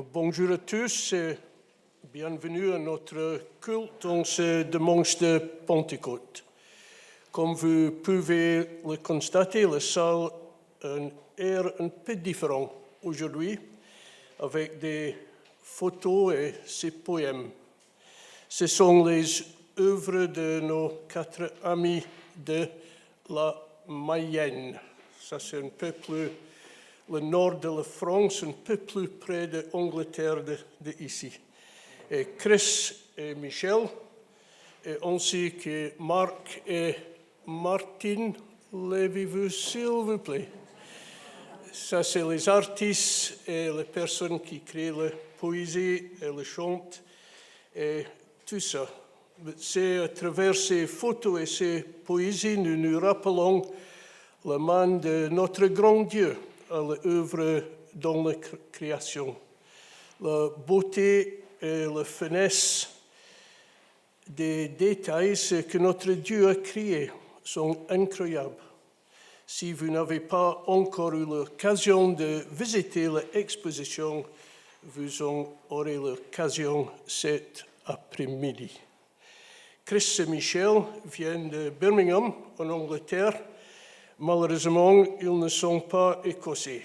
Bonjour à tous et bienvenue à notre culte en ce dimanche de Pentecôte. Comme vous pouvez le constater, la salle a un air un peu différent aujourd'hui, avec des photos et ses poèmes. Ce sont les œuvres de nos 4 amis de la Mayenne. Ça, c'est un peu plus le nord de la France, un peu plus près de l'Angleterre d'ici. Et Chris et Michel, et ainsi que Marc et Martine, levez-vous s'il vous plaît. Ça, c'est les artistes et les personnes qui créent la poésie et le chant et tout ça. C'est à travers ces photos et ces poésies, nous nous rappelons la main de notre grand Dieu à l'œuvre dans la création. La beauté et la finesse des détails que notre Dieu a créés sont incroyables. Si vous n'avez pas encore eu l'occasion de visiter l'exposition, vous en aurez l'occasion cet après-midi. Chris et Michel viennent de Birmingham, en Angleterre. Malheureusement, ils ne sont pas écossais.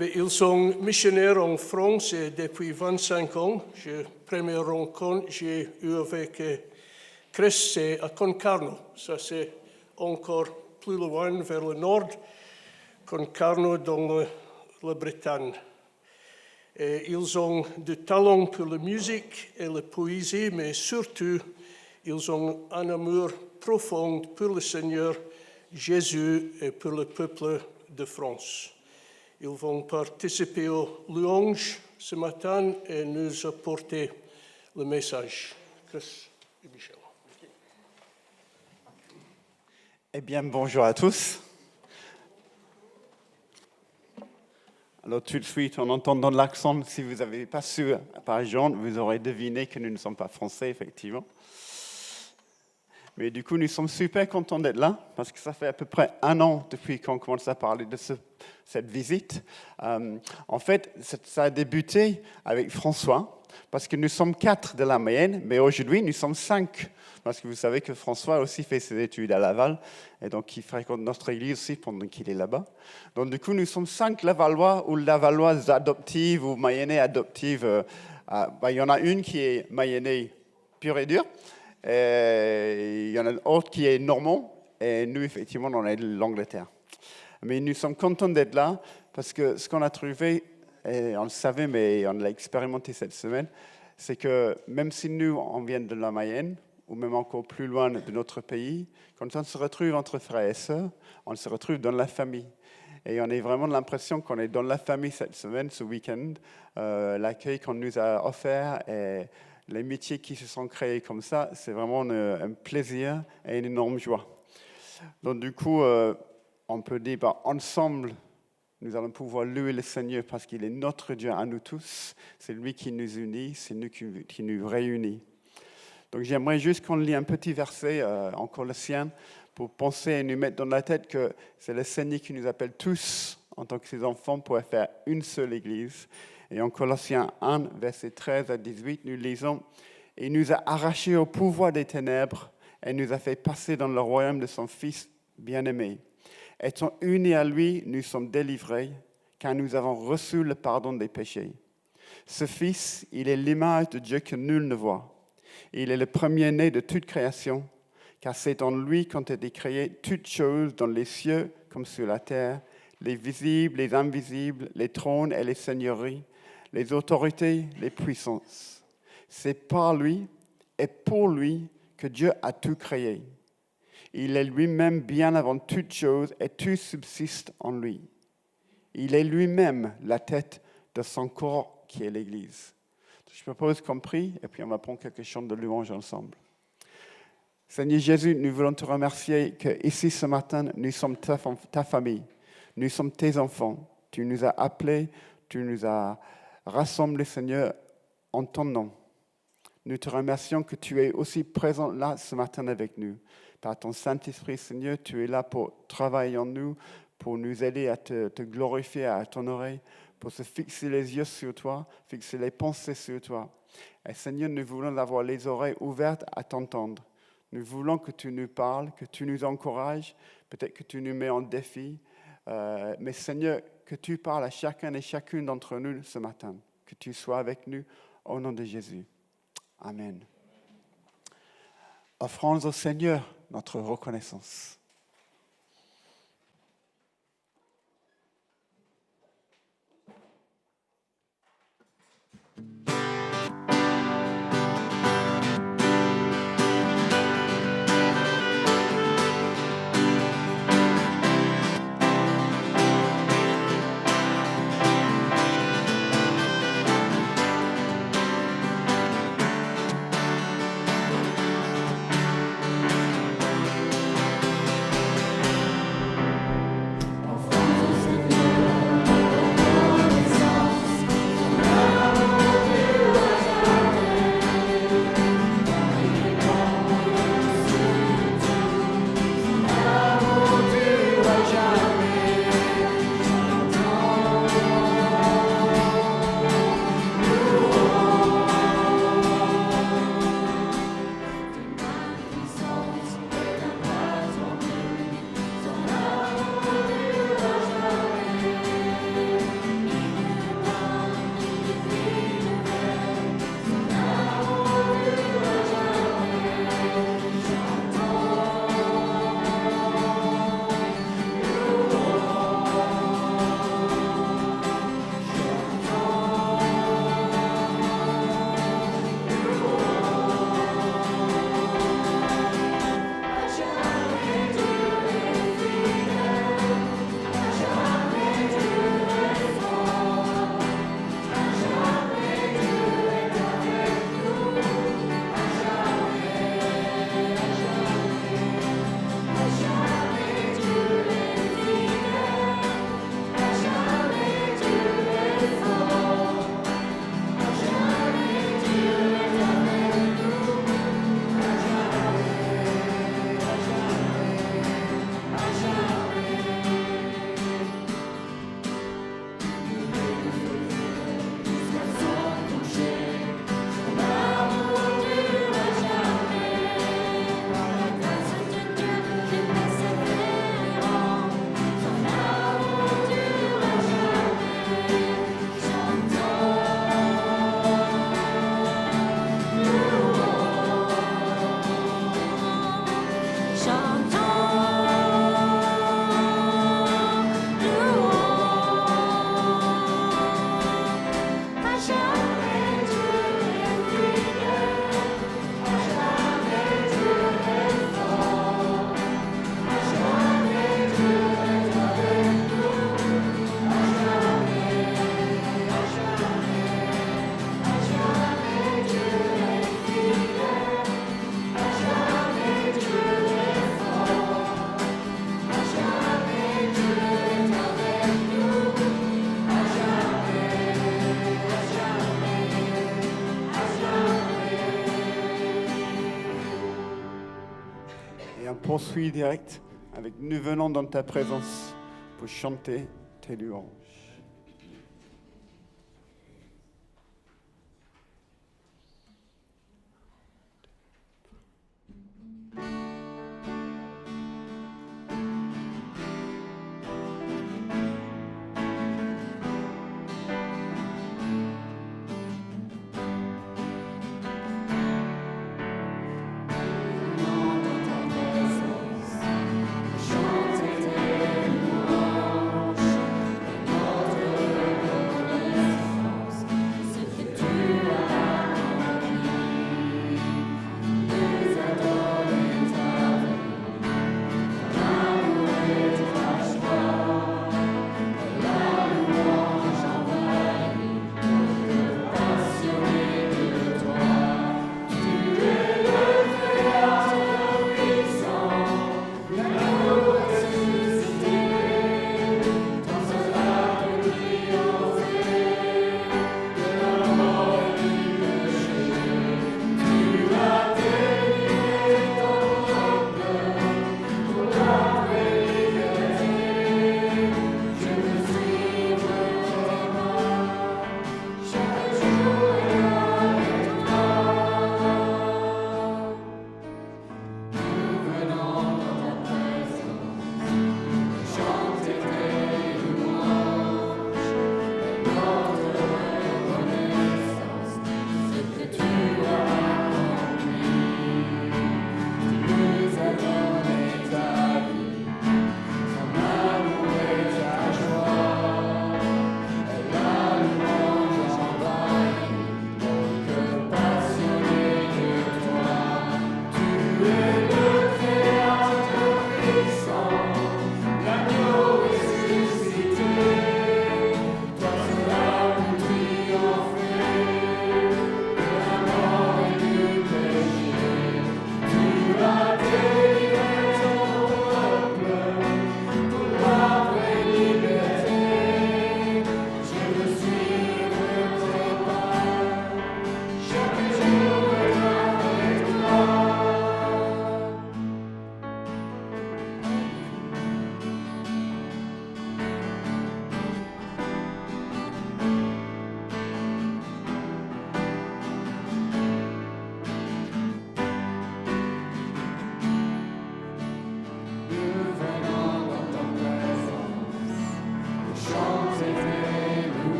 Mais ils sont missionnaires en France et depuis 25 ans. La première rencontre que j'ai eue avec Chris, c'est à Concarneau. Ça, c'est encore plus loin, vers le nord. Concarneau, dans la Bretagne. Et ils ont du talent pour la musique et la poésie, mais surtout, ils ont un amour profond pour le Seigneur Jésus et pour le peuple de France. Ils vont participer aux louanges ce matin et nous apporter le message. Chris et Michel. Eh bien, bonjour à tous. Alors, tout de suite, en entendant l'accent, si vous n'avez pas su, par exemple, vous aurez deviné que nous ne sommes pas français, effectivement. Mais du coup, nous sommes super contents d'être là, parce que ça fait à peu près 1 an depuis qu'on commence à parler de cette visite. En fait, ça a débuté avec François, parce que nous sommes 4 de la Mayenne, mais aujourd'hui, nous sommes 5, parce que vous savez que François aussi fait ses études à Laval, et donc il fréquente notre église aussi pendant qu'il est là-bas. Donc du coup, nous sommes 5 Lavallois ou Lavalloises adoptives ou Mayennais adoptives. Il y en a une qui est Mayennais pure et dure, et il y en a une autre qui est normand, et nous, effectivement, on est de l'Angleterre. Mais nous sommes contents d'être là, parce que ce qu'on a trouvé, et on le savait, mais on l'a expérimenté cette semaine, c'est que même si nous, on vient de la Mayenne, ou même encore plus loin de notre pays, quand on se retrouve entre frères et sœurs, on se retrouve dans la famille. Et on a vraiment l'impression qu'on est dans la famille cette semaine, ce week-end. L'accueil qu'on nous a offert et les métiers qui se sont créés comme ça, c'est vraiment un plaisir et une énorme joie. Donc du coup, on peut dire, ensemble, nous allons pouvoir louer le Seigneur parce qu'il est notre Dieu à nous tous. C'est lui qui nous unit, c'est lui qui nous réunit. Donc j'aimerais juste qu'on lit un petit verset en Colossiens pour penser et nous mettre dans la tête que c'est le Seigneur qui nous appelle tous en tant que ses enfants pour faire une seule Église. Et en Colossiens 1, versets 13 à 18, nous lisons « Il nous a arrachés au pouvoir des ténèbres et nous a fait passer dans le royaume de son Fils bien-aimé. Étant unis à lui, nous sommes délivrés, car nous avons reçu le pardon des péchés. Ce Fils, il est l'image de Dieu que nul ne voit. Il est le premier-né de toute création, car c'est en lui qu'ont été créées toutes choses dans les cieux comme sur la terre, les visibles, les invisibles, les trônes et les seigneuries, les autorités, les puissances. C'est par lui et pour lui que Dieu a tout créé. Il est lui-même bien avant toute chose et tout subsiste en lui. Il est lui-même la tête de son corps qui est l'Église. » Je propose qu'on prie et puis on va prendre quelques chants de louange ensemble. Seigneur Jésus, nous voulons te remercier qu'ici ce matin, nous sommes ta famille. Nous sommes tes enfants. Tu nous as appelés, tu nous as rassemblés, Seigneur, en ton nom. Nous te remercions que tu es aussi présent là ce matin avec nous. Par ton Saint-Esprit, Seigneur, tu es là pour travailler en nous, pour nous aider à te glorifier, à t'honorer, pour se fixer les yeux sur toi, fixer les pensées sur toi. Et Seigneur, nous voulons avoir les oreilles ouvertes à t'entendre. Nous voulons que tu nous parles, que tu nous encourages, peut-être que tu nous mets en défi. Mais Seigneur, que tu parles à chacun et chacune d'entre nous ce matin. Que tu sois avec nous au nom de Jésus. Amen. Offrons au Seigneur notre reconnaissance. Poursuis direct avec nous venons dans ta présence pour chanter tes louanges. Chante tes louanges.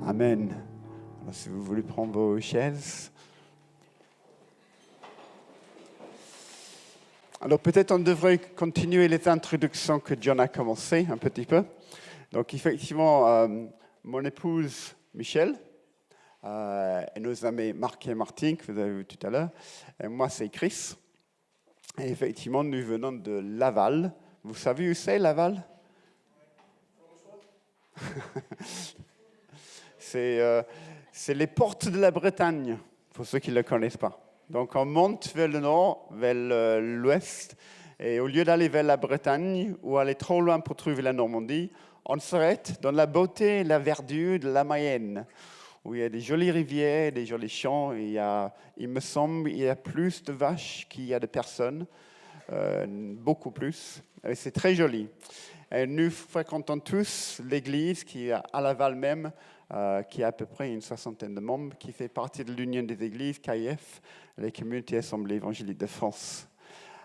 Amen. Alors, si vous voulez prendre vos chaises. Alors peut-être on devrait continuer les introductions que John a commencé un petit peu. Donc effectivement, mon épouse Michel, et nos amis Marc et Martine, que vous avez vu tout à l'heure, et moi c'est Chris. Et effectivement, nous venons de Laval. Vous savez où c'est Laval? C'est les portes de la Bretagne, pour ceux qui ne le connaissent pas. Donc on monte vers le nord, vers l'ouest, et au lieu d'aller vers la Bretagne ou aller trop loin pour trouver la Normandie, on s'arrête dans la beauté et la verdure de la Mayenne, où il y a des jolies rivières, des jolis champs. Il me semble qu'il y a plus de vaches qu'il y a de personnes, beaucoup plus. Et c'est très joli. Et nous fréquentons tous l'église qui est à Laval même, qui a à peu près une 60aine de membres, qui fait partie de l'Union des églises, KIF, les communautés assemblées évangéliques de France.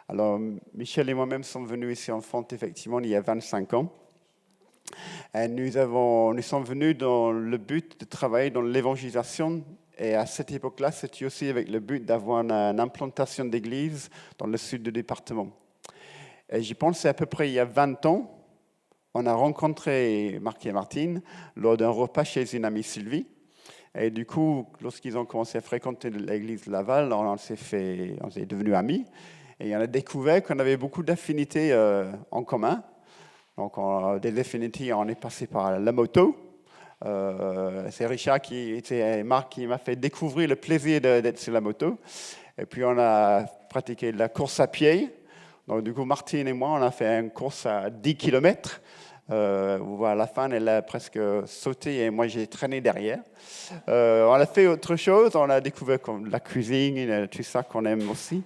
Alors, Michel et moi-même sommes venus ici en France, effectivement, il y a 25 ans. Et nous sommes venus dans le but de travailler dans l'évangélisation. Et à cette époque-là, c'était aussi avec le but d'avoir une implantation d'église dans le sud du département. Et j'y pense, c'est à peu près il y a 20 ans, on a rencontré Marc et Martine lors d'un repas chez une amie Sylvie. Et du coup, lorsqu'ils ont commencé à fréquenter l'église de Laval, on est devenus amis. Et on a découvert qu'on avait beaucoup d'affinités en commun. Donc, des affinités, on est passé par la moto. C'est Richard et Marc qui m'a fait découvrir le plaisir d'être sur la moto. Et puis, on a pratiqué de la course à pied. Donc, du coup, Martine et moi, on a fait une course à 10 km. À la fin, elle a presque sauté et moi, j'ai traîné derrière. On a fait autre chose. On a découvert la cuisine, tout ça qu'on aime aussi.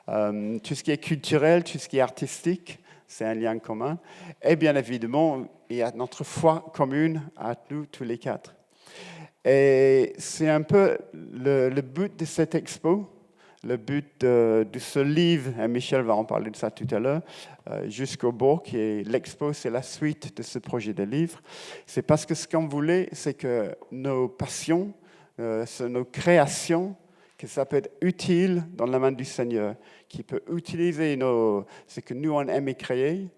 Tout ce qui est culturel, tout ce qui est artistique, c'est un lien commun. Et bien évidemment, il y a notre foi commune à nous, tous les quatre. Et c'est un peu le but de cette expo. Le but de ce livre, et Michel va en parler de ça tout à l'heure, jusqu'au bout, qui est l'expo, c'est la suite de ce projet de livre. C'est parce que ce qu'on voulait, c'est que nos passions, nos créations, que ça peut être utile dans la main du Seigneur, qui peut utiliser ce que nous on aime créer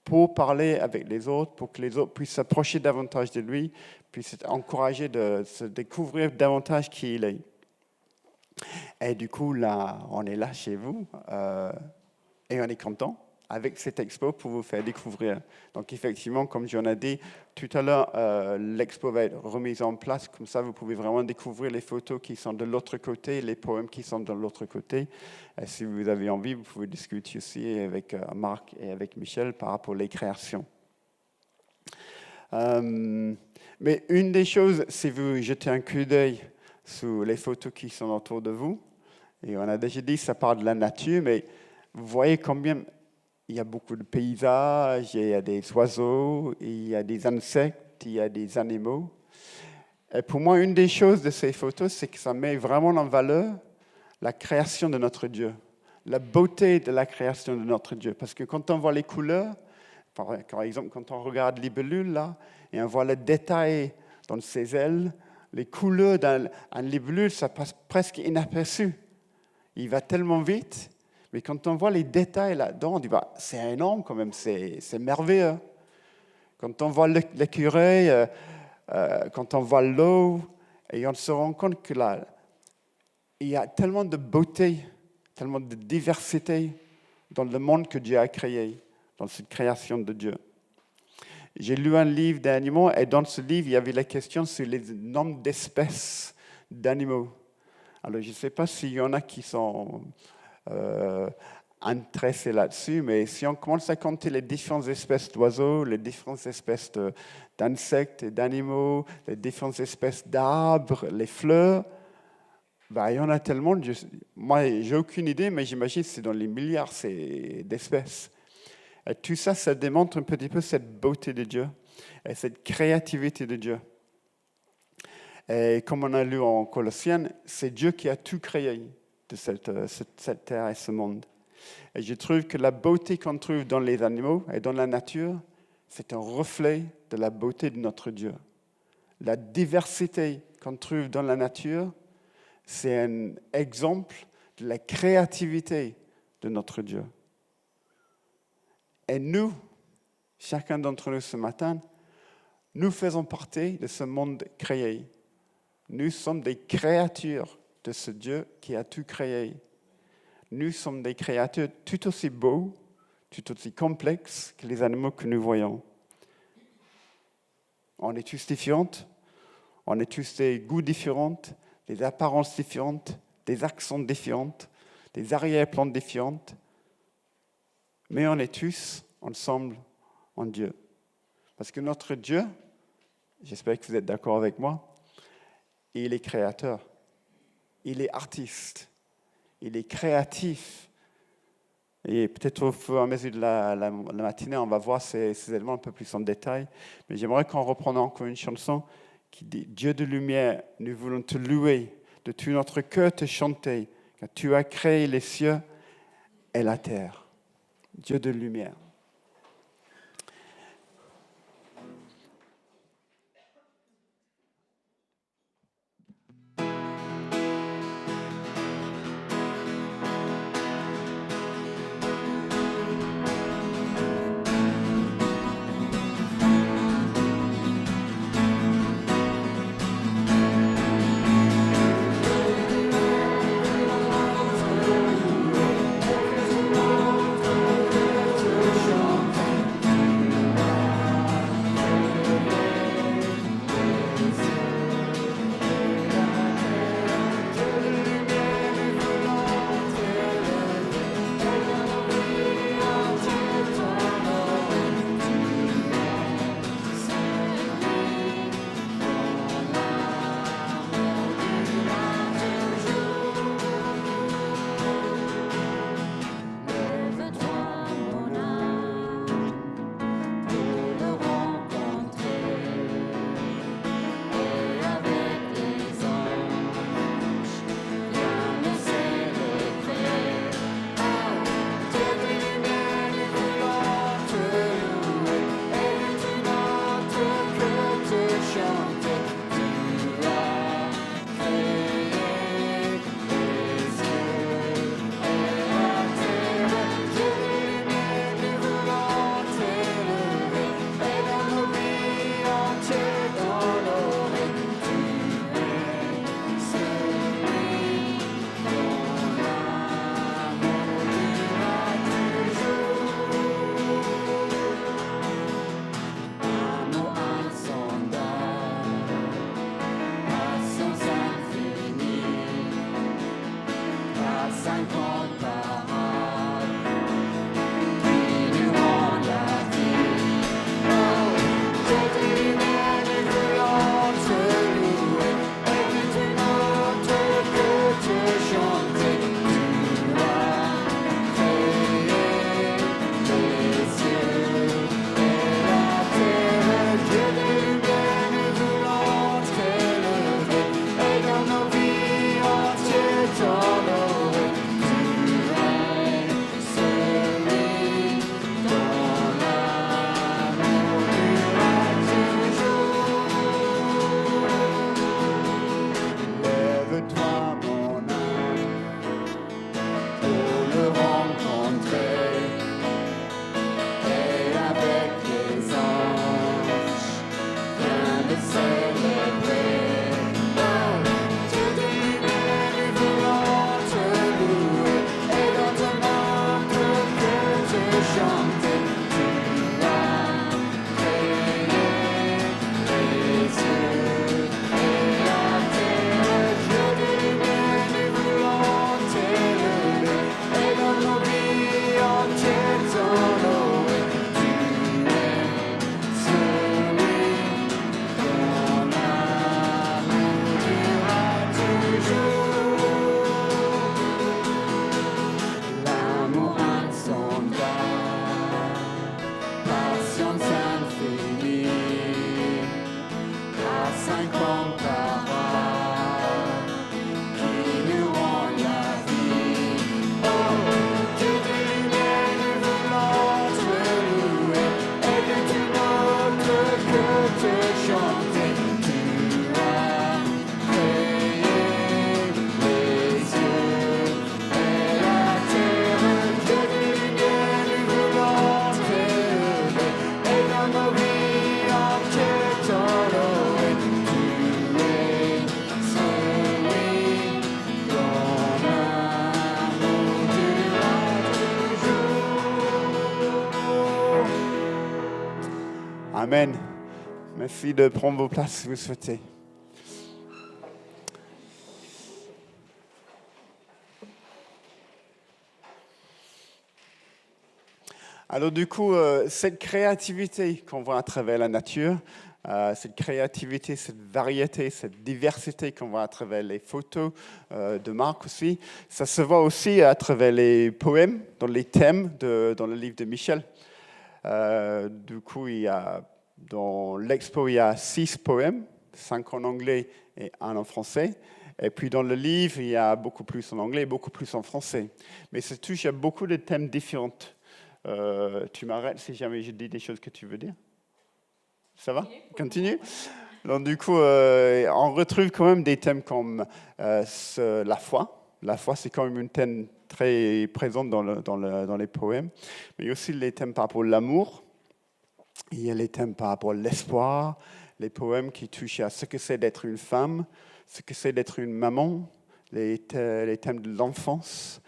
pour parler avec les autres, pour que les autres puissent s'approcher davantage de lui, puissent être encouragés de se découvrir davantage qui il est. Et du coup, là, on est là chez vous et on est content avec cette expo pour vous faire découvrir. Donc effectivement, comme j'en ai dit tout à l'heure, l'expo va être remise en place. Comme ça, vous pouvez vraiment découvrir les photos qui sont de l'autre côté, les poèmes qui sont de l'autre côté. Et si vous avez envie, vous pouvez discuter aussi avec Marc et avec Michel par rapport aux créations. Mais une des choses, si vous jetez un coup d'œil sur les photos qui sont autour de vous, et on a déjà dit ça part de la nature, mais vous voyez combien il y a beaucoup de paysages, il y a des oiseaux, il y a des insectes, il y a des animaux. Et pour moi, une des choses de ces photos, c'est que ça met vraiment en valeur la création de notre Dieu, la beauté de la création de notre Dieu. Parce que quand on voit les couleurs, par exemple, quand on regarde les libellule, là, et on voit le détail dans ses ailes, les couleurs d'un libellule, ça passe presque inaperçu. Il va tellement vite, mais quand on voit les détails là-dedans, on dit bah, c'est énorme quand même, c'est merveilleux. Quand on voit l'écureuil, quand on voit l'eau, et on se rend compte que là, il y a tellement de beauté, tellement de diversité dans le monde que Dieu a créé, dans cette création de Dieu. J'ai lu un livre d'animaux et dans ce livre, il y avait la question sur les nombres d'espèces d'animaux. Alors, je ne sais pas s'il y en a qui sont intéressés là-dessus, mais si on commence à compter les différentes espèces d'oiseaux, les différentes espèces d'insectes et d'animaux, les différentes espèces d'arbres, les fleurs, bah, il y en a tellement. Moi, j'ai aucune idée, mais j'imagine que c'est dans les milliards d'espèces. Et tout ça, ça démontre un petit peu cette beauté de Dieu et cette créativité de Dieu. Et comme on a lu en Colossiens, c'est Dieu qui a tout créé de cette terre et ce monde. Et je trouve que la beauté qu'on trouve dans les animaux et dans la nature, c'est un reflet de la beauté de notre Dieu. la diversité qu'on trouve dans la nature, c'est un exemple de la créativité de notre Dieu. Et nous, chacun d'entre nous ce matin, nous faisons partie de ce monde créé. Nous sommes des créatures de ce Dieu qui a tout créé. Nous sommes des créatures tout aussi beaux, tout aussi complexes que les animaux que nous voyons. On est tous différents, on est tous des goûts différents, des apparences différentes, des accents différents, des arrière-plans différents, mais on est tous ensemble en Dieu. Parce que notre Dieu, j'espère que vous êtes d'accord avec moi, il est créateur, il est artiste, il est créatif. Et peut-être au fur et à mesure de la matinée, on va voir ces éléments un peu plus en détail. Mais j'aimerais qu'on reprenne encore une chanson qui dit « Dieu de lumière, nous voulons te louer, de tout notre cœur te chanter, car tu as créé les cieux et la terre. » Dieu de lumière. Amen. Merci de prendre vos places si vous souhaitez. Alors du coup, cette créativité qu'on voit à travers la nature, cette créativité, cette variété, cette diversité qu'on voit à travers les photos de Marc aussi, ça se voit aussi à travers les poèmes, dans les thèmes dans le livre de Michel. Du coup, dans l'expo, il y a 6 poèmes, 5 en anglais et 1 en français. Et puis dans le livre, il y a beaucoup plus en anglais et beaucoup plus en français. Mais ça touche à beaucoup de thèmes différents. Tu m'arrêtes si jamais je dis des choses que tu veux dire. Ça va? Continue. Donc du coup, on retrouve quand même des thèmes comme la foi. La foi, c'est quand même un thème très présent dans les poèmes. Mais il y a aussi les thèmes par rapport à l'amour. Il y a les thèmes par rapport à l'espoir. Les poèmes qui touchent à ce que c'est d'être une femme, ce que c'est d'être une maman, les thèmes de l'enfance.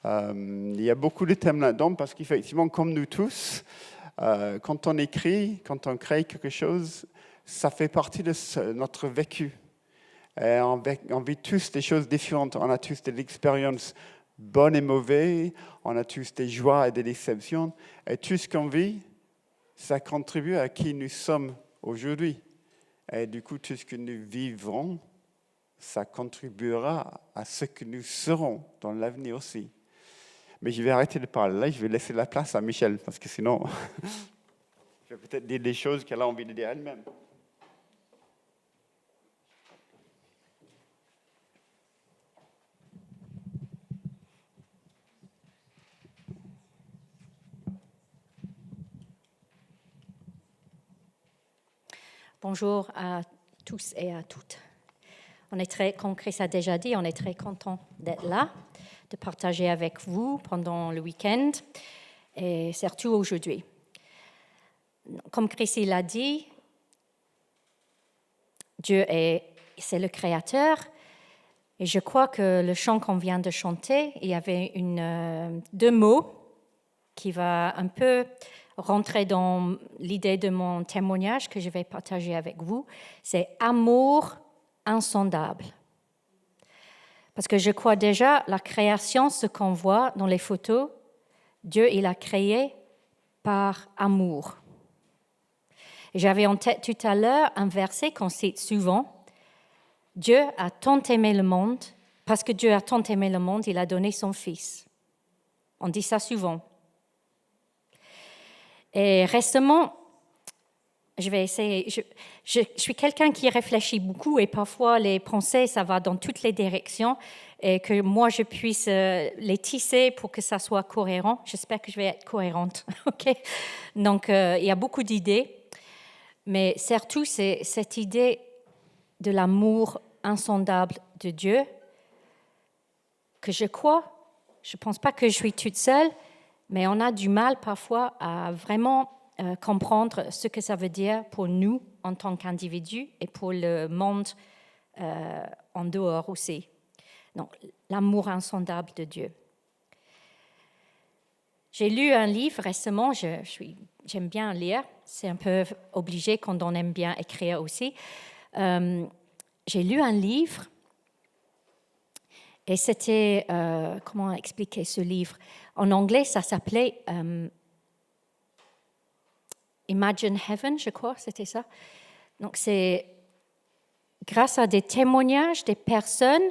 Il y a beaucoup de thèmes là-dedans parce qu'effectivement, comme nous tous, quand on écrit, quand on crée quelque chose, ça fait partie de notre vécu. Et on vit tous des choses différentes. On a tous des expériences bonnes et mauvaises. On a tous des joies et des déceptions. Et tout ce qu'on vit, ça contribue à qui nous sommes aujourd'hui. Et du coup, tout ce que nous vivrons, ça contribuera à ce que nous serons dans l'avenir aussi. Mais je vais arrêter de parler là, je vais laisser la place à Michel, parce que sinon, je vais peut-être dire des choses qu'elle a envie de dire elle-même. Bonjour à tous et à toutes. Comme Chris a déjà dit, on est très content d'être là, de partager avec vous pendant le week-end et surtout aujourd'hui. Comme Chris l'a dit, Dieu c'est le Créateur. Et je crois que le chant qu'on vient de chanter, il y avait 2 mots qui va un peu rentrer dans l'idée de mon témoignage que je vais partager avec vous. C'est amour insondable. Parce que je crois déjà, la création, ce qu'on voit dans les photos, Dieu, il a créé par amour. Et j'avais en tête tout à l'heure un verset qu'on cite souvent. Dieu a tant aimé le monde, parce que Dieu a tant aimé le monde, il a donné son Fils. On dit ça souvent. Et récemment, je vais essayer. Je suis quelqu'un qui réfléchit beaucoup et parfois les pensées, ça va dans toutes les directions et que moi, je puisse les tisser pour que ça soit cohérent. J'espère que je vais être cohérente. Okay? Donc, il y a beaucoup d'idées, mais surtout, c'est cette idée de l'amour insondable de Dieu que je crois. Je ne pense pas que je suis toute seule, mais on a du mal parfois à vraiment comprendre ce que ça veut dire pour nous en tant qu'individus et pour le monde en dehors aussi. Donc, l'amour insondable de Dieu. J'ai lu un livre récemment, j'aime bien lire, c'est un peu obligé quand on aime bien écrire aussi. J'ai lu un livre et c'était, comment expliquer ce livre? En anglais, ça s'appelait Imagine Heaven, je crois, c'était ça. Donc, c'est grâce à des témoignages des personnes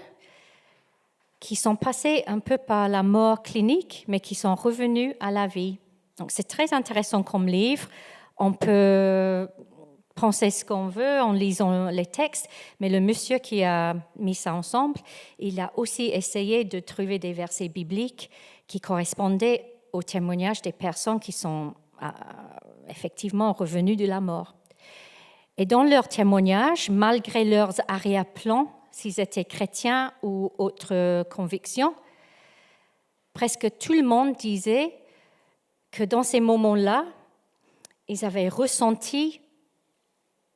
qui sont passées un peu par la mort clinique, mais qui sont revenues à la vie. Donc, c'est très intéressant comme livre. On peut penser ce qu'on veut en lisant les textes, mais le monsieur qui a mis ça ensemble, il a aussi essayé de trouver des versets bibliques qui correspondaient aux témoignages des personnes qui sont effectivement revenus de la mort. Et dans leurs témoignages, malgré leurs arrière-plans, s'ils étaient chrétiens ou autres convictions, presque tout le monde disait que dans ces moments-là, ils avaient ressenti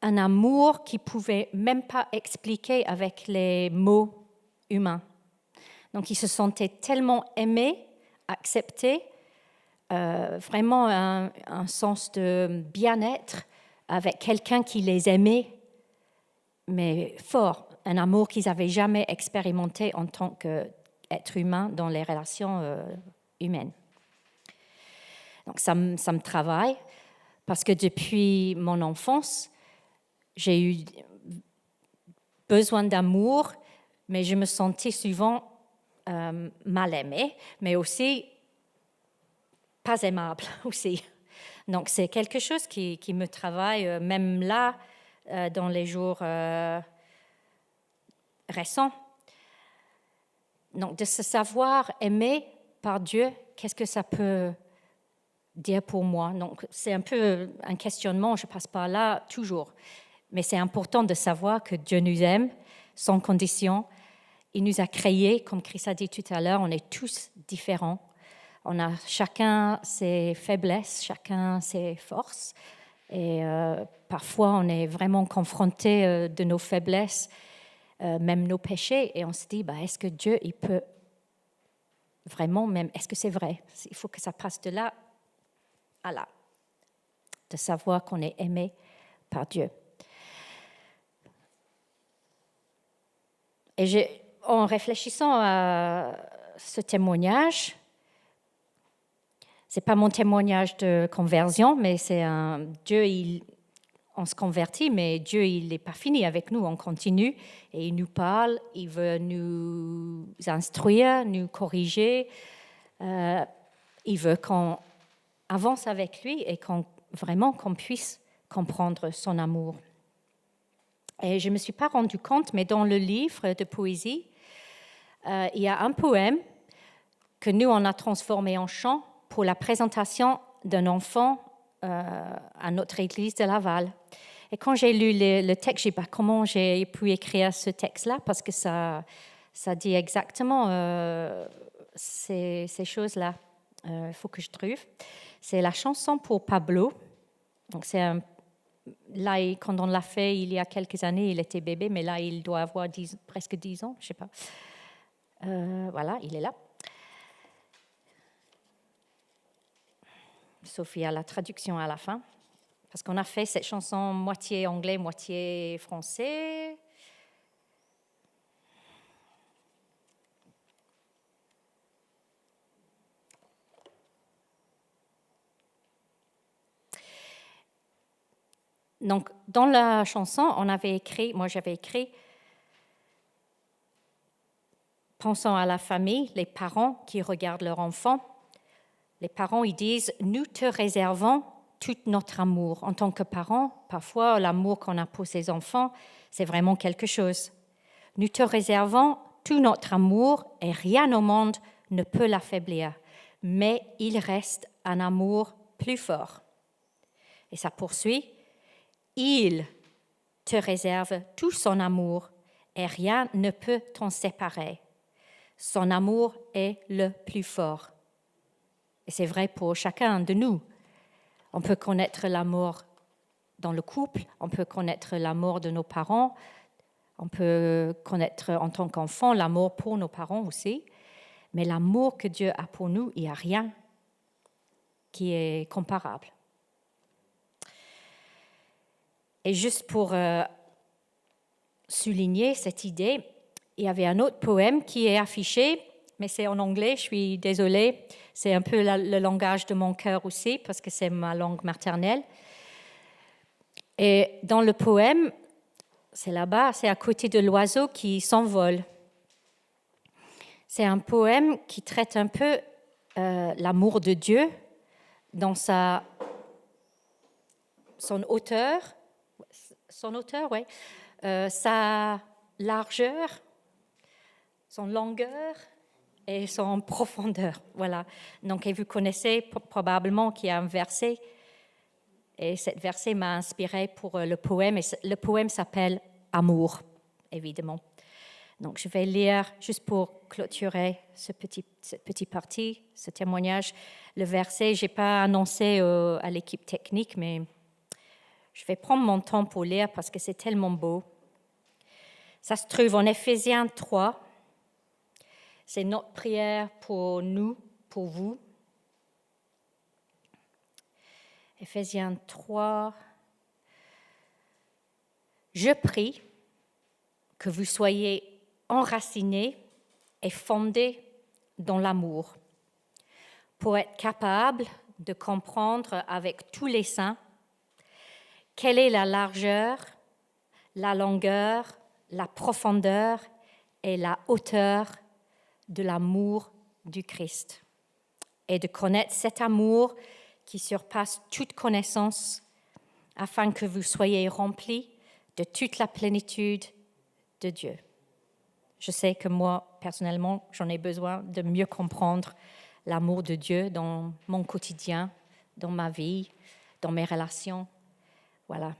un amour qu'ils ne pouvaient même pas expliquer avec les mots humains. Donc, ils se sentaient tellement aimés, acceptés, vraiment un sens de bien-être avec quelqu'un qui les aimait, mais fort, un amour qu'ils n'avaient jamais expérimenté en tant qu'être humain dans les relations humaines. Donc ça me travaille, parce que depuis mon enfance, j'ai eu besoin d'amour, mais je me sentais souvent mal aimée, mais aussi pas aimable aussi. Donc c'est quelque chose qui me travaille, même là, dans les jours récents. Donc de se savoir aimé par Dieu, qu'est-ce que ça peut dire pour moi? Donc c'est un peu un questionnement, je passe par là toujours. Mais c'est important de savoir que Dieu nous aime sans condition. Il nous a créés, comme Chris a dit tout à l'heure, on est tous différents. On a chacun ses faiblesses, chacun ses forces. Et parfois, on est vraiment confronté de nos faiblesses, même nos péchés. Et on se dit, est-ce que Dieu, il peut vraiment même, est-ce que c'est vrai? Il faut que ça passe de là à là. De savoir qu'on est aimé par Dieu. Et en réfléchissant à ce témoignage, ce n'est pas mon témoignage de conversion, mais c'est on se convertit, mais Dieu, il n'est pas fini avec nous, on continue, et il nous parle, il veut nous instruire, nous corriger, il veut qu'on avance avec lui et qu'on puisse comprendre son amour. Et je ne me suis pas rendu compte, mais dans le livre de poésie, il y a un poème que nous, on a transformé en chant pour la présentation d'un enfant à notre église de Laval. Et quand j'ai lu le texte, j'ai dit comment j'ai pu écrire ce texte-là, parce que ça dit exactement ces choses-là. Il faut que je trouve. C'est la chanson pour Pablo. Donc là, quand on l'a fait il y a quelques années, il était bébé, mais là, il doit avoir presque 10 ans, je ne sais pas. Voilà, il est là. Sophie a la traduction à la fin, parce qu'on a fait cette chanson moitié anglais, moitié français. Donc, dans la chanson, moi j'avais écrit, pensant à la famille, les parents qui regardent leur enfant. Les parents, ils disent, nous te réservons tout notre amour. En tant que parents, parfois, l'amour qu'on a pour ses enfants, c'est vraiment quelque chose. Nous te réservons tout notre amour et rien au monde ne peut l'affaiblir. Mais il reste un amour plus fort. Et ça poursuit. Il te réserve tout son amour et rien ne peut t'en séparer. Son amour est le plus fort. Et c'est vrai pour chacun de nous. On peut connaître l'amour dans le couple, on peut connaître l'amour de nos parents, on peut connaître en tant qu'enfant l'amour pour nos parents aussi, mais l'amour que Dieu a pour nous, il n'y a rien qui est comparable. Et juste pour souligner cette idée, il y avait un autre poème qui est affiché, mais c'est en anglais, je suis désolée. C'est un peu le langage de mon cœur aussi, parce que c'est ma langue maternelle. Et dans le poème, c'est là-bas, c'est à côté de l'oiseau qui s'envole. C'est un poème qui traite un peu l'amour de Dieu dans son hauteur, oui, sa largeur, son longueur et son profondeur. Voilà. Donc, et vous connaissez probablement qu'il y a un verset, et cet verset m'a inspiré pour le poème, et le poème s'appelle « Amour », évidemment. Donc, je vais lire, juste pour clôturer cette petite partie, ce témoignage, le verset. Je n'ai pas annoncé à l'équipe technique, mais je vais prendre mon temps pour lire parce que c'est tellement beau. Ça se trouve en Éphésiens 3. C'est notre prière pour nous, pour vous. Éphésiens 3, Je prie que vous soyez enracinés et fondés dans l'amour pour être capables de comprendre avec tous les saints quelle est la largeur, la longueur, la profondeur et la hauteur de l'amour du Christ, et de connaître cet amour qui surpasse toute connaissance, afin que vous soyez remplis de toute la plénitude de Dieu. Je sais que moi, personnellement, j'en ai besoin de mieux comprendre l'amour de Dieu dans mon quotidien, dans ma vie, dans mes relations. Voilà.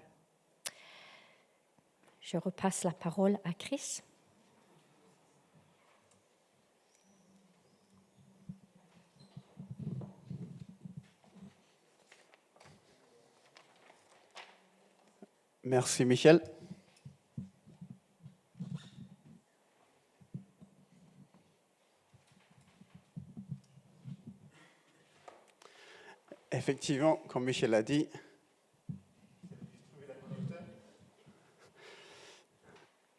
Je repasse la parole à Chris. Merci Michel. Effectivement, comme Michel a dit,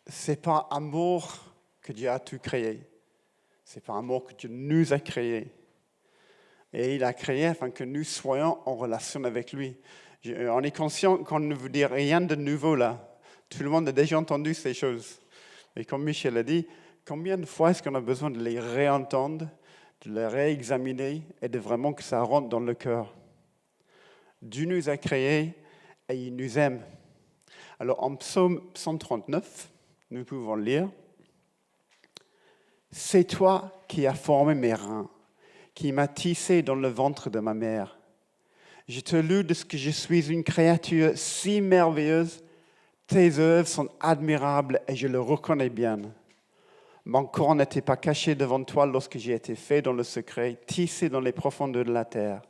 c'est par amour que Dieu a tout créé. C'est par amour que Dieu nous a créés. Et il a créé afin que nous soyons en relation avec lui. On est conscient qu'on ne vous dit rien de nouveau là. Tout le monde a déjà entendu ces choses. Mais comme Michel a dit, combien de fois est-ce qu'on a besoin de les réentendre, de les réexaminer et de vraiment que ça rentre dans le cœur? Dieu nous a créés et il nous aime. Alors en psaume 139, nous pouvons lire « C'est toi qui as formé mes reins, qui m'as tissé dans le ventre de ma mère. Je te loue de ce que je suis une créature si merveilleuse. Tes œuvres sont admirables et je le reconnais bien. Mon corps n'était pas caché devant toi lorsque j'ai été fait dans le secret, tissé dans les profondeurs de la terre.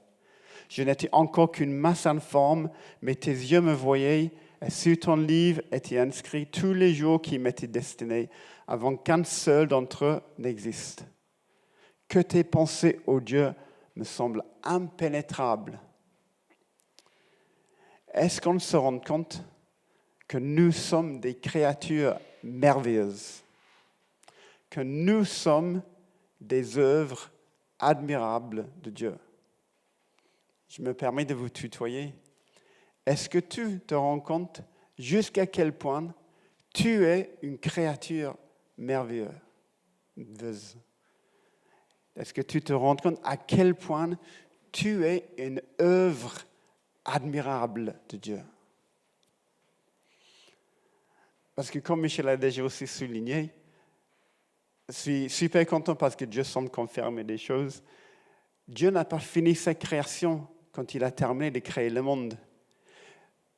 Je n'étais encore qu'une masse informe, mais tes yeux me voyaient, et sur ton livre étaient inscrits tous les jours qui m'étaient destinés, avant qu'un seul d'entre eux n'existe. Que tes pensées, ô Dieu, me semblent impénétrables. » Est-ce qu'on se rend compte que nous sommes des créatures merveilleuses, que nous sommes des œuvres admirables de Dieu? Je me permets de vous tutoyer. Est-ce que tu te rends compte jusqu'à quel point tu es une créature merveilleuse? Est-ce que tu te rends compte à quel point tu es une œuvre admirable de Dieu? Parce que comme Michel a déjà aussi souligné, je suis super content parce que Dieu semble confirmer des choses. Dieu n'a pas fini sa création quand il a terminé de créer le monde.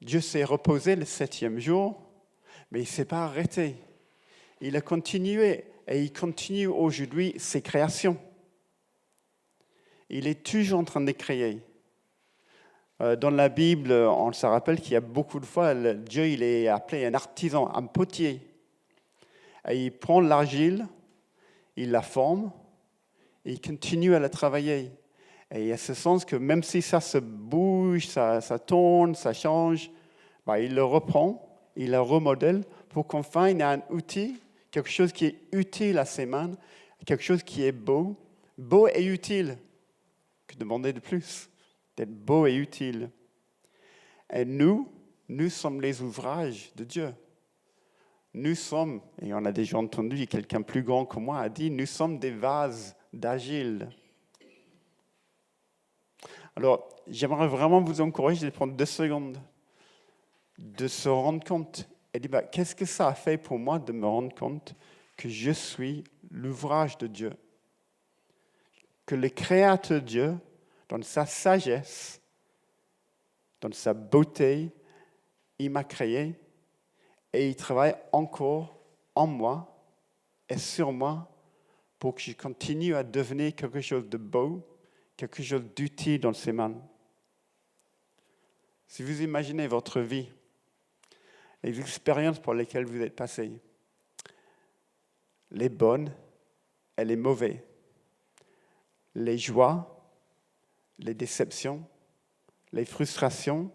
Dieu s'est reposé le 7e jour, mais il ne s'est pas arrêté. Il a continué et il continue aujourd'hui ses créations. Il est toujours en train de créer. Dans la Bible, on se rappelle qu'il y a beaucoup de fois, Dieu il est appelé un artisan, un potier. Et il prend l'argile, il la forme, et il continue à la travailler. Et il y a ce sens que même si ça se bouge, ça tourne, ça change, il le reprend, il le remodèle pour qu'enfin il ait un outil, quelque chose qui est utile à ses mains, quelque chose qui est beau et utile. Que demander de plus? D'être beau et utile. Et nous sommes les ouvrages de Dieu. Nous sommes, et on a déjà entendu, quelqu'un plus grand que moi a dit, nous sommes des vases d'argile. Alors, j'aimerais vraiment vous encourager de prendre 2 secondes, de se rendre compte et dire, qu'est-ce que ça a fait pour moi de me rendre compte que je suis l'ouvrage de Dieu? Que le Créateur Dieu, dans sa sagesse, dans sa beauté, il m'a créé et il travaille encore en moi et sur moi pour que je continue à devenir quelque chose de beau, quelque chose d'utile dans ses mains. Si vous imaginez votre vie, les expériences pour lesquelles vous êtes passé, les bonnes et les mauvaises, les joies, les déceptions, les frustrations,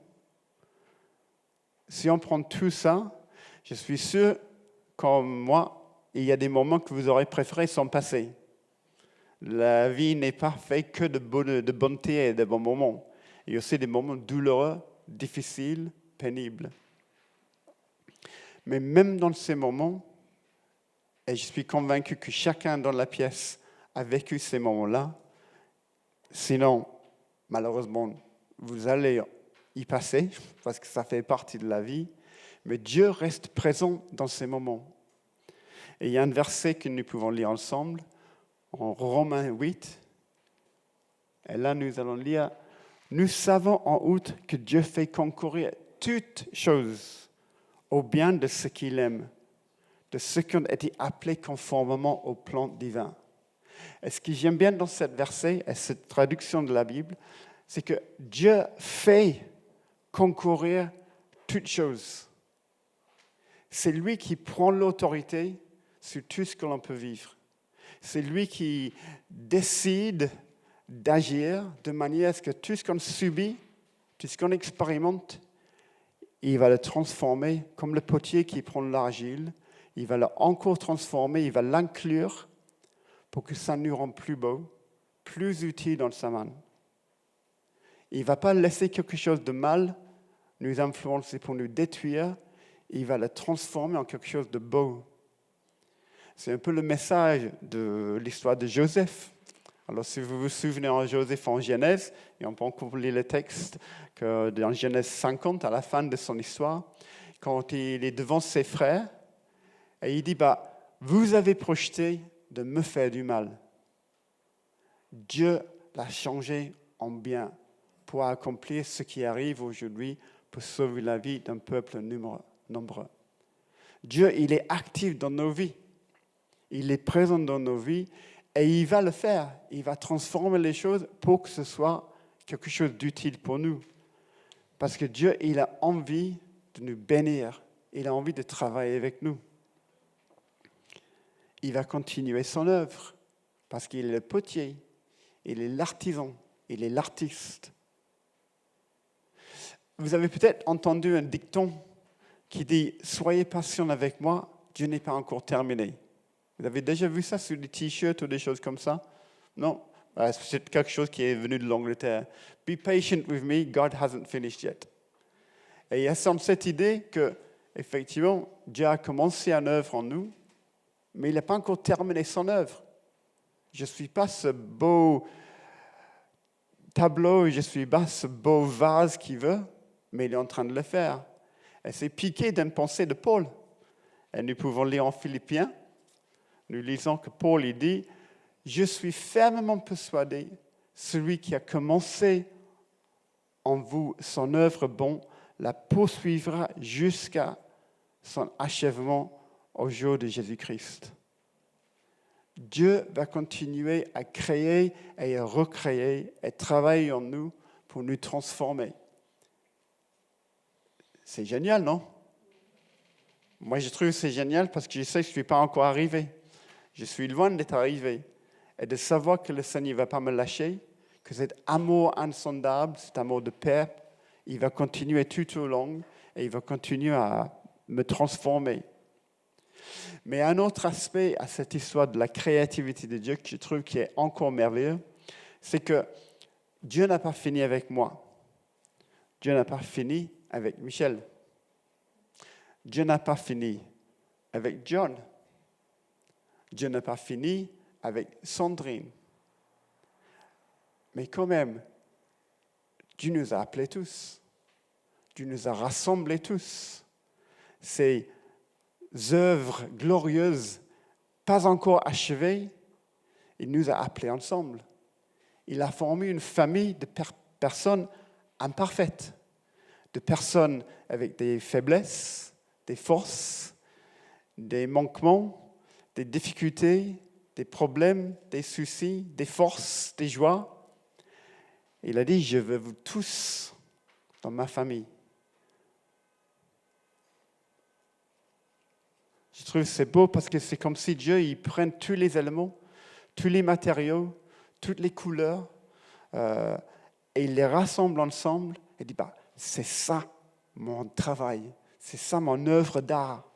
si on prend tout ça, Je suis sûr, comme moi, il y a des moments que vous aurez préféré s'en passer. La vie n'est pas faite que de bonté et de bons moments. Il y a aussi des moments douloureux, difficiles, pénibles. Mais même dans ces moments, et je suis convaincu que chacun dans la pièce a vécu ces moments-là, sinon, malheureusement, vous allez y passer, parce que ça fait partie de la vie, mais Dieu reste présent dans ces moments. Et il y a un verset que nous pouvons lire ensemble, en Romains 8, et là nous allons lire, « Nous savons en outre que Dieu fait concourir toutes choses au bien de ceux qu'il aime, de ceux qui ont été appelés conformément au plan divin. » Et ce que j'aime bien dans ce verset et cette traduction de la Bible, c'est que Dieu fait concourir toutes choses. C'est lui qui prend l'autorité sur tout ce que l'on peut vivre. C'est lui qui décide d'agir de manière à ce que tout ce qu'on subit, tout ce qu'on expérimente, il va le transformer comme le potier qui prend l'argile. Il va le encore transformer, il va l'inclure pour que ça nous rende plus beau, plus utile dans sa main. Il ne va pas laisser quelque chose de mal nous influencer pour nous détruire. Il va le transformer en quelque chose de beau. C'est un peu le message de l'histoire de Joseph. Alors, si vous vous souvenez de Joseph en Genèse, et on peut encore lire le texte que dans Genèse 50, à la fin de son histoire, quand il est devant ses frères, et il dit, vous avez projeté de me faire du mal. Dieu l'a changé en bien pour accomplir ce qui arrive aujourd'hui pour sauver la vie d'un peuple nombreux. Dieu, il est actif dans nos vies. Il est présent dans nos vies et il va le faire. Il va transformer les choses pour que ce soit quelque chose d'utile pour nous. Parce que Dieu, il a envie de nous bénir. Il a envie de travailler avec nous. Il va continuer son œuvre parce qu'il est le potier, il est l'artisan, il est l'artiste. Vous avez peut-être entendu un dicton qui dit « Soyez patient avec moi, Dieu n'est pas encore terminé ». Vous avez déjà vu ça sur des t-shirts ou des choses comme ça? Non? C'est quelque chose qui est venu de l'Angleterre. « Be patient with me, God hasn't finished yet ». Et il y a cette idée que, effectivement, Dieu a commencé une œuvre en nous, mais il n'a pas encore terminé son œuvre. Je ne suis pas ce beau tableau, je ne suis pas ce beau vase qu'il veut, mais il est en train de le faire. Et c'est piqué d'une pensée de Paul. Et nous pouvons lire en Philippiens, nous lisons que Paul il dit « Je suis fermement persuadé, celui qui a commencé en vous son œuvre bonne, la poursuivra jusqu'à son achèvement au jour de Jésus-Christ. » Dieu va continuer à créer et à recréer et travailler en nous pour nous transformer. C'est génial, non? Moi, je trouve que c'est génial parce que je sais que je ne suis pas encore arrivé. Je suis loin d'être arrivé. Et de savoir que le Seigneur ne va pas me lâcher, que cet amour insondable, cet amour de Père, il va continuer tout au long et il va continuer à me transformer. Mais un autre aspect à cette histoire de la créativité de Dieu que je trouve qui est encore merveilleux, c'est que Dieu n'a pas fini avec moi. Dieu n'a pas fini avec Michel. Dieu n'a pas fini avec John. Dieu n'a pas fini avec Sandrine. Mais quand même, Dieu nous a appelés tous. Dieu nous a rassemblés tous. Ces œuvres glorieuses, pas encore achevées, il nous a appelés ensemble. Il a formé une famille de personnes imparfaites, de personnes avec des faiblesses, des forces, des manquements, des difficultés, des problèmes, des soucis, des forces, des joies. Il a dit, je veux vous tous dans ma famille. Je trouve que c'est beau parce que c'est comme si Dieu il prenne tous les éléments, tous les matériaux, toutes les couleurs, et il les rassemble ensemble et dit, c'est ça mon travail, c'est ça mon œuvre d'art.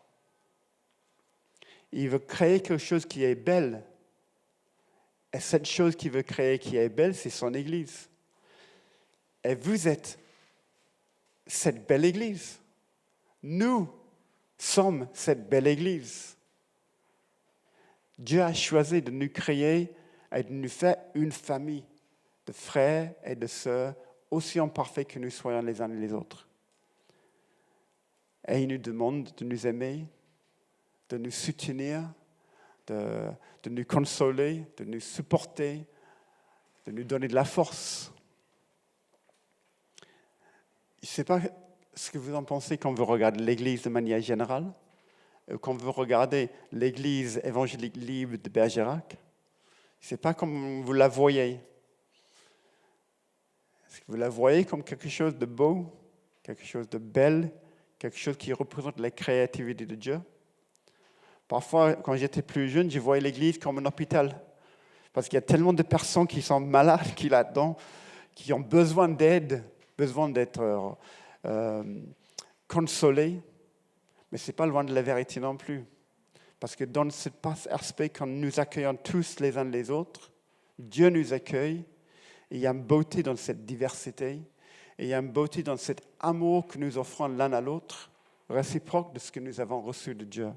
Il veut créer quelque chose qui est belle. Et cette chose qu'il veut créer qui est belle, c'est son Église. Et vous êtes cette belle Église. Nous sommes cette belle Église. Dieu a choisi de nous créer et de nous faire une famille de frères et de sœurs, aussi imparfaits que nous soyons les uns et les autres. Et il nous demande de nous aimer, de nous soutenir, de nous consoler, de nous supporter, de nous donner de la force. Je ne sais pas ce que vous en pensez quand vous regardez l'Église de manière générale, ou quand vous regardez l'Église évangélique libre de Bergerac. Je ne sais pas comment vous la voyez. Est-ce que vous la voyez comme quelque chose de beau, quelque chose de belle, quelque chose qui représente la créativité de Dieu? Parfois, quand j'étais plus jeune, je voyais l'Église comme un hôpital. Parce qu'il y a tellement de personnes qui sont malades, qui là-dedans, qui ont besoin d'aide, besoin d'être consolées. Mais ce n'est pas loin de la vérité non plus. Parce que dans cet aspect, quand nous accueillons tous les uns les autres, Dieu nous accueille, et il y a une beauté dans cette diversité, et il y a une beauté dans cet amour que nous offrons l'un à l'autre, réciproque de ce que nous avons reçu de Dieu.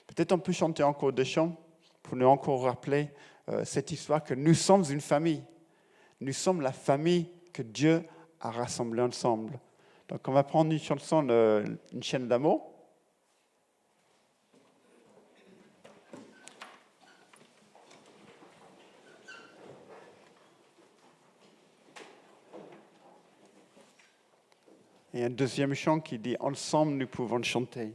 Peut-être on peut chanter encore des chants pour nous encore rappeler cette histoire que nous sommes une famille. Nous sommes la famille que Dieu a rassemblée ensemble. Donc on va prendre une chanson, une chaîne d'amour. Et un deuxième chant qui dit « Ensemble, nous pouvons chanter ».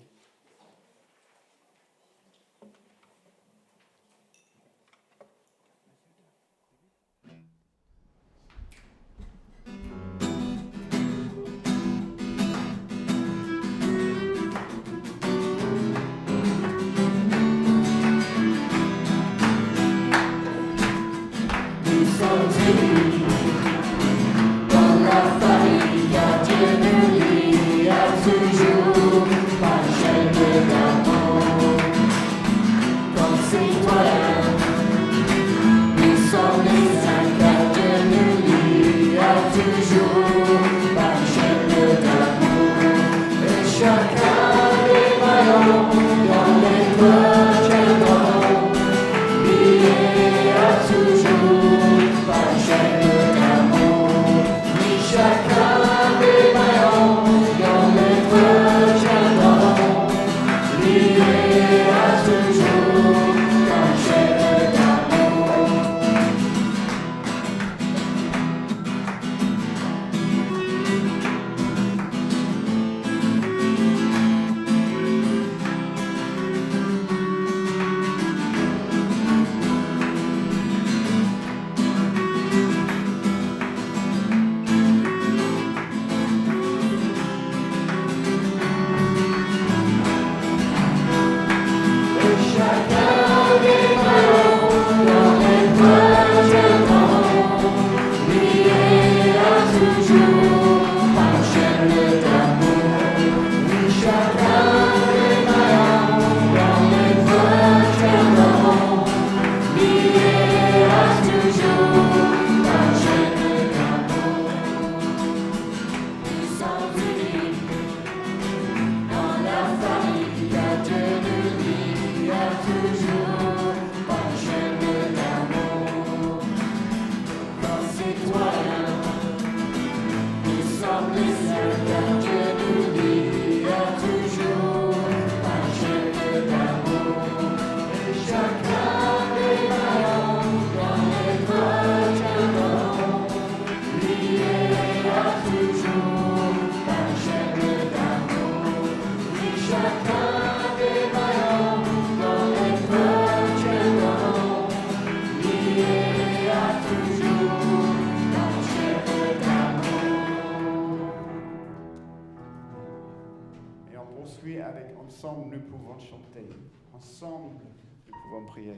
Avec ensemble, nous pouvons chanter. Ensemble, nous pouvons prier.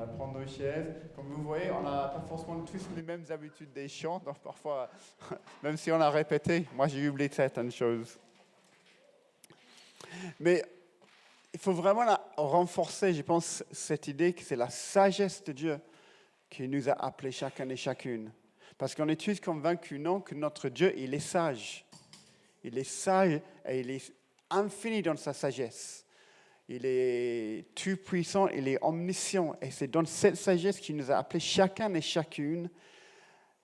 va prendre nos chaises. Comme vous voyez, on n'a pas forcément tous les mêmes habitudes des chants. Donc parfois, même si on a répété, moi j'ai oublié certaines choses. Mais il faut vraiment renforcer, je pense, cette idée que c'est la sagesse de Dieu qui nous a appelés chacun et chacune. Parce qu'on est tous convaincus, non, que notre Dieu, il est sage. Il est sage et il est infini dans sa sagesse. Il est tout-puissant, il est omniscient. Et c'est dans cette sagesse qu'il nous a appelés chacun et chacune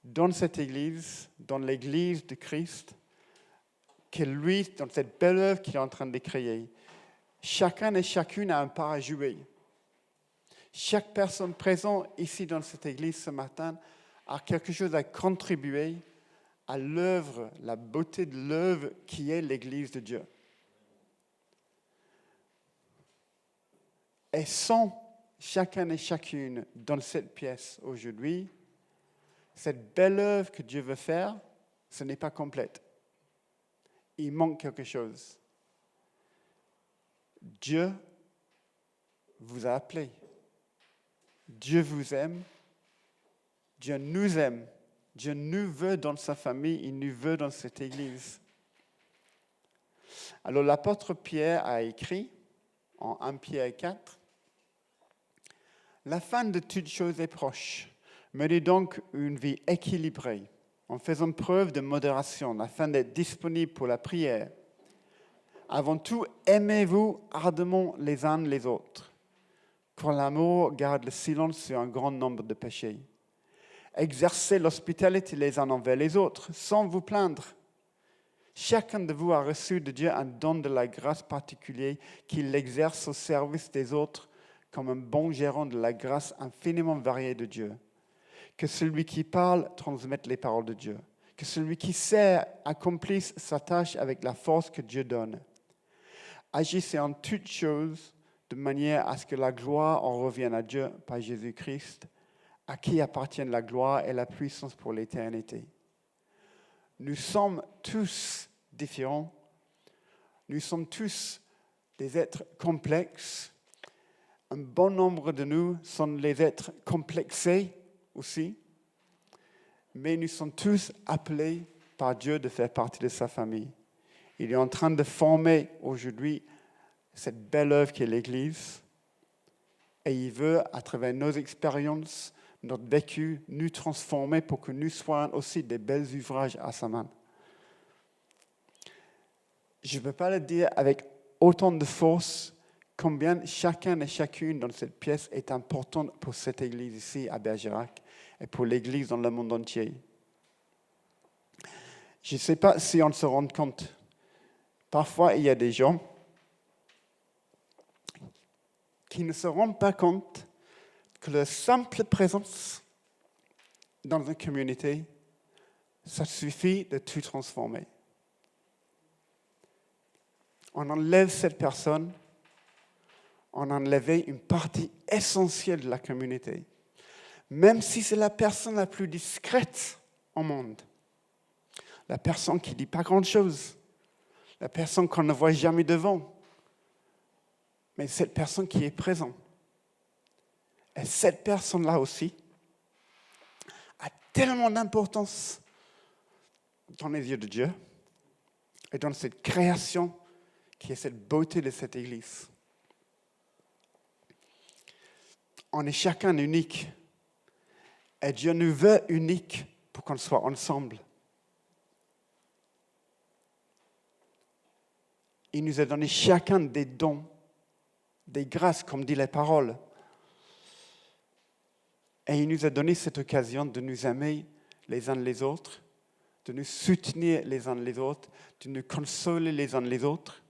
dans cette Église, dans l'Église de Christ, que lui, dans cette belle œuvre qu'il est en train de créer. Chacun et chacune a un part à jouer. Chaque personne présente ici dans cette Église ce matin a quelque chose à contribuer à l'œuvre, la beauté de l'œuvre qui est l'Église de Dieu. Et sans chacun et chacune dans cette pièce aujourd'hui, cette belle œuvre que Dieu veut faire, ce n'est pas complète. Il manque quelque chose. Dieu vous a appelé. Dieu vous aime. Dieu nous aime. Dieu nous veut dans sa famille. Il nous veut dans cette église. Alors l'apôtre Pierre a écrit en 1 Pierre 4, « La fin de toute chose est proche. Menez donc une vie équilibrée, en faisant preuve de modération, afin d'être disponible pour la prière. Avant tout, aimez-vous ardemment les uns les autres, car l'amour garde le silence sur un grand nombre de péchés. Exercez l'hospitalité les uns envers les autres, sans vous plaindre. Chacun de vous a reçu de Dieu un don de la grâce particulière qu'il exerce au service des autres comme un bon gérant de la grâce infiniment variée de Dieu. Que celui qui parle transmette les paroles de Dieu. Que celui qui sert accomplisse sa tâche avec la force que Dieu donne. Agissez en toutes choses de manière à ce que la gloire en revienne à Dieu par Jésus-Christ, à qui appartiennent la gloire et la puissance pour l'éternité. Nous sommes tous différents. Nous sommes tous des êtres complexes. Un bon nombre de nous sont les êtres complexés aussi. Mais nous sommes tous appelés par Dieu de faire partie de sa famille. Il est en train de former aujourd'hui cette belle œuvre qui est l'Église. Et il veut, à travers nos expériences, notre vécu, nous transformer pour que nous soyons aussi des belles ouvrages à sa main. Je ne peux pas le dire avec autant de force combien chacun et chacune dans cette pièce est important pour cette Église ici à Bergerac et pour l'Église dans le monde entier. Je ne sais pas si on se rend compte. Parfois, il y a des gens qui ne se rendent pas compte que la simple présence dans une communauté, ça suffit de tout transformer. On enlève cette personne, on enlève une partie essentielle de la communauté. Même si c'est la personne la plus discrète au monde, la personne qui ne dit pas grand-chose, la personne qu'on ne voit jamais devant, mais cette personne qui est présente. Et cette personne-là aussi a tellement d'importance dans les yeux de Dieu et dans cette création qui est cette beauté de cette Église. On est chacun unique et Dieu nous veut uniques pour qu'on soit ensemble. Il nous a donné chacun des dons, des grâces, comme dit les paroles. Et il nous a donné cette occasion de nous aimer les uns les autres, de nous soutenir les uns les autres, de nous consoler les uns les autres,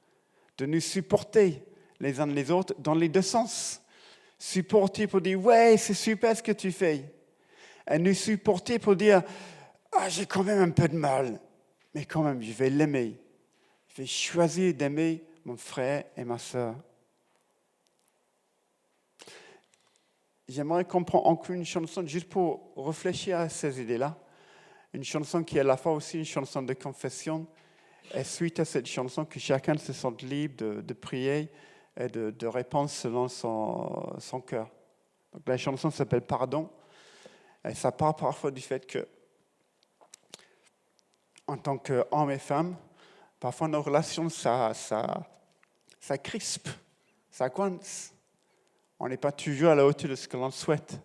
de nous supporter les uns les autres dans les deux sens. Supporter pour dire « ouais, c'est super ce que tu fais ». Et nous supporter pour dire « ah, j'ai quand même un peu de mal, mais quand même, je vais l'aimer. Je vais choisir d'aimer mon frère et ma sœur ». J'aimerais qu'on prenne encore une chanson juste pour réfléchir à ces idées-là. Une chanson qui est à la fois aussi une chanson de confession. Et suite à cette chanson, que chacun se sente libre de prier et de répondre selon son cœur. Donc, la chanson s'appelle Pardon. Et ça part parfois du fait que, en tant qu'hommes et femmes, parfois nos relations, ça crispe, ça coince. On n'est pas toujours à la hauteur de ce que l'on souhaite.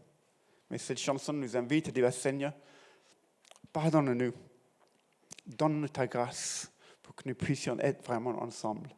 Mais cette chanson nous invite à dire, Seigneur, pardonne-nous, donne-nous ta grâce pour que nous puissions être vraiment ensemble.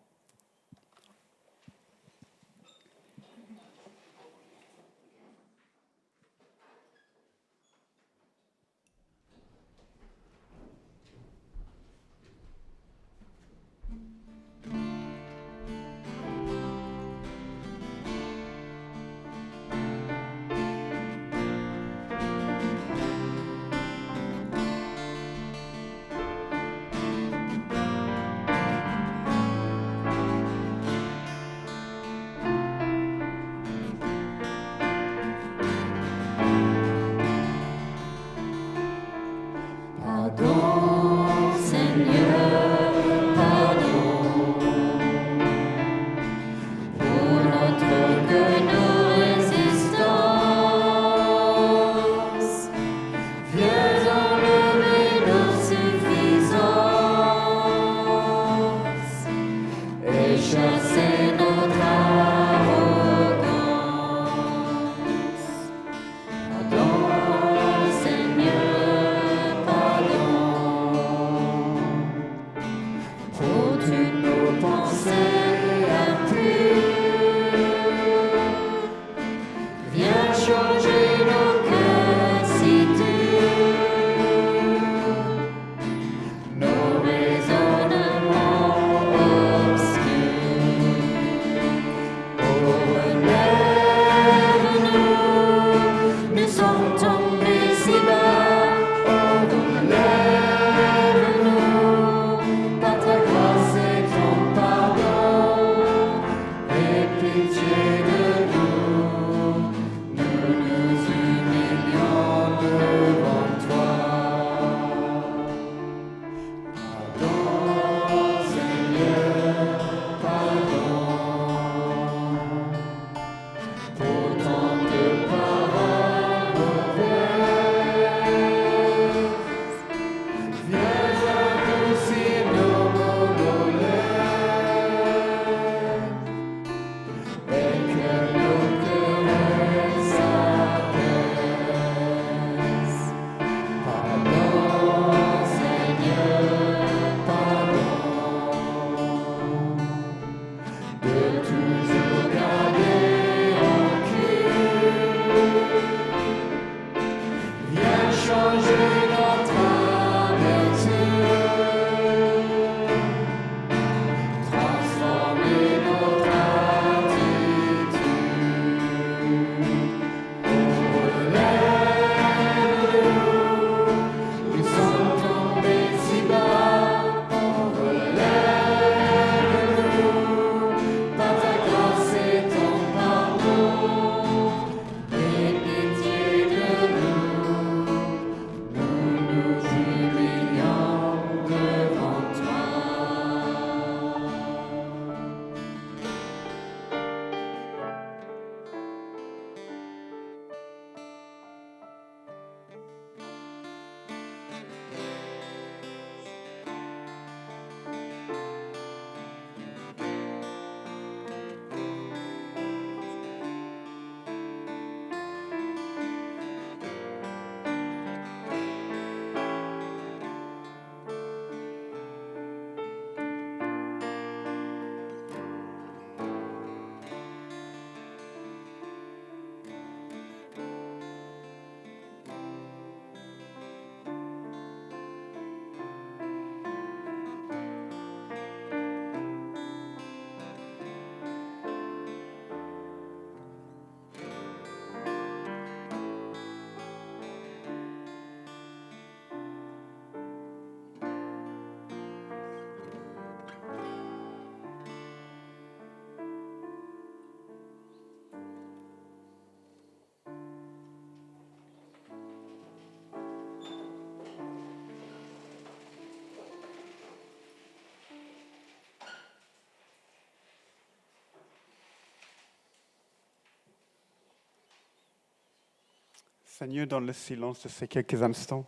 Seigneur, dans le silence de ces quelques instants,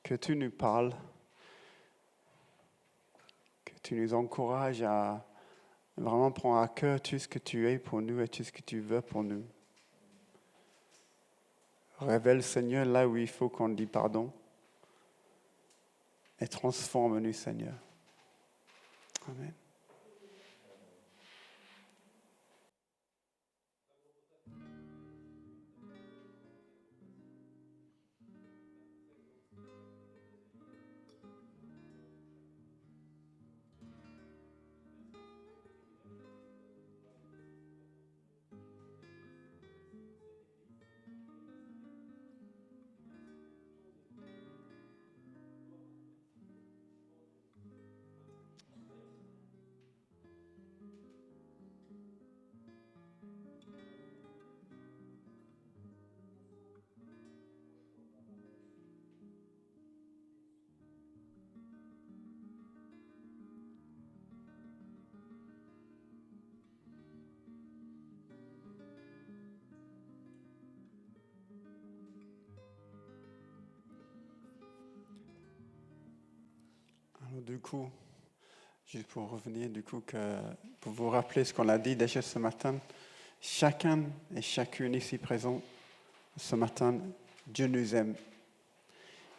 que tu nous parles, que tu nous encourages à vraiment prendre à cœur tout ce que tu es pour nous et tout ce que tu veux pour nous. Révèle, Seigneur, là où il faut qu'on dise pardon et transforme-nous, Seigneur. Amen. Alors, du coup, juste pour revenir, pour vous rappeler ce qu'on a dit déjà ce matin, chacun et chacune ici présent, ce matin, Dieu nous aime.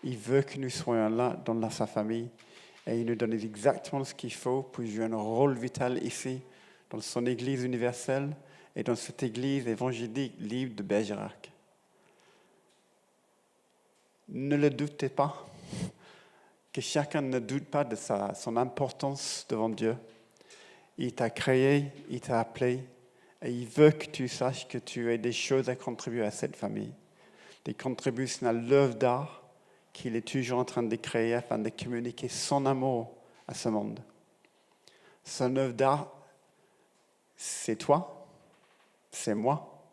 Il veut que nous soyons là dans sa famille et il nous donne exactement ce qu'il faut pour jouer un rôle vital ici, dans son Église universelle et dans cette Église évangélique libre de Bergerac. Ne le doutez pas, que chacun ne doute pas de son importance devant Dieu. Il t'a créé, il t'a appelé, et il veut que tu saches que tu as des choses à contribuer à cette famille. Des contributions à l'œuvre d'art qu'il est toujours en train de créer afin de communiquer son amour à ce monde. Son œuvre d'art, c'est toi, c'est moi,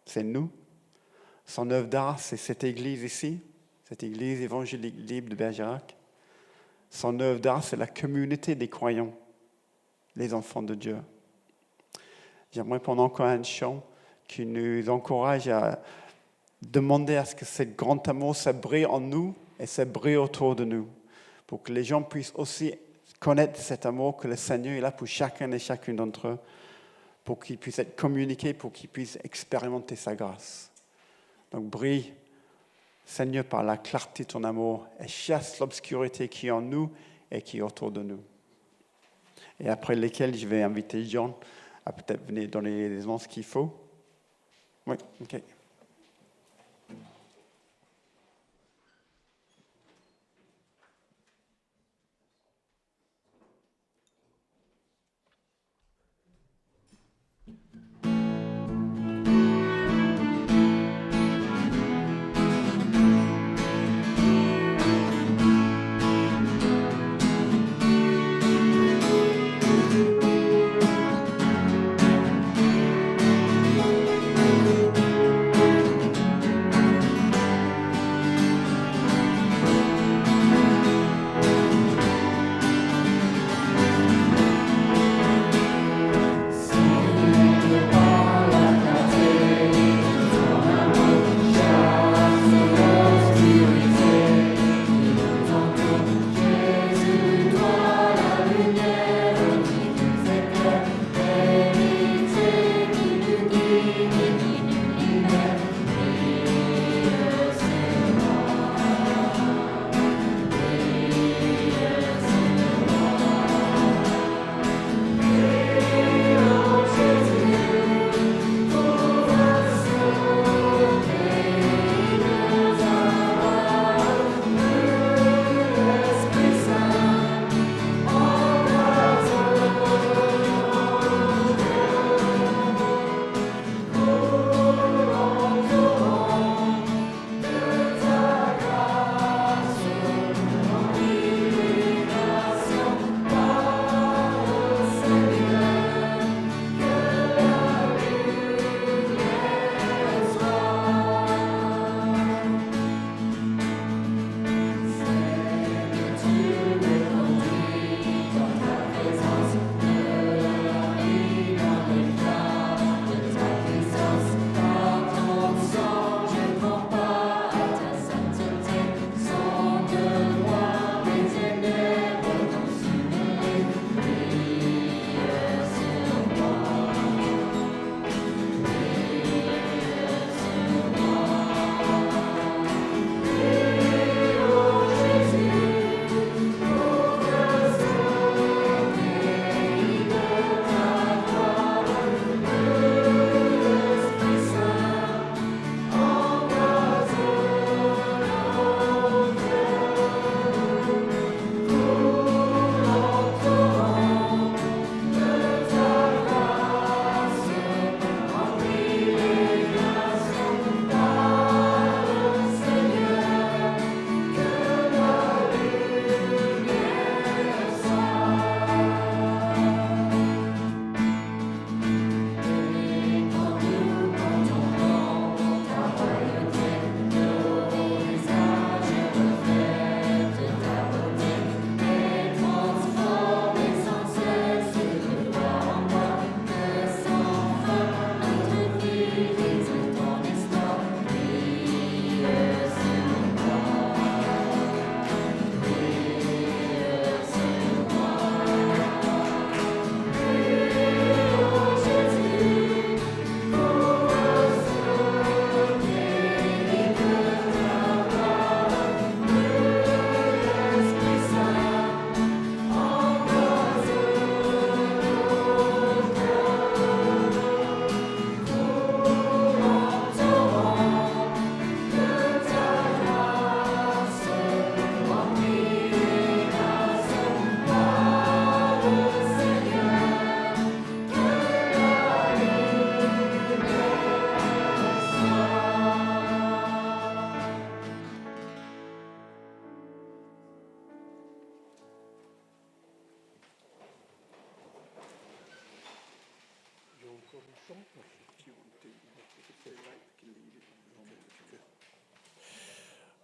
c'est nous. Son œuvre d'art, c'est cette église ici, cette église évangélique libre de Bergerac. Son œuvre d'art, c'est la communauté des croyants, les enfants de Dieu. J'aimerais prendre encore un chant qui nous encourage à demander à ce que ce grand amour se brille en nous et se brille autour de nous, pour que les gens puissent aussi connaître cet amour que le Seigneur est là pour chacun et chacune d'entre eux, pour qu'ils puissent être communiqués, pour qu'ils puissent expérimenter sa grâce. Donc brille, Seigneur, par la clarté de ton amour, et chasse l'obscurité qui est en nous et qui est autour de nous. Et après lesquels je vais inviter John à peut-être venir donner les annonces qu'il faut. Oui, ok.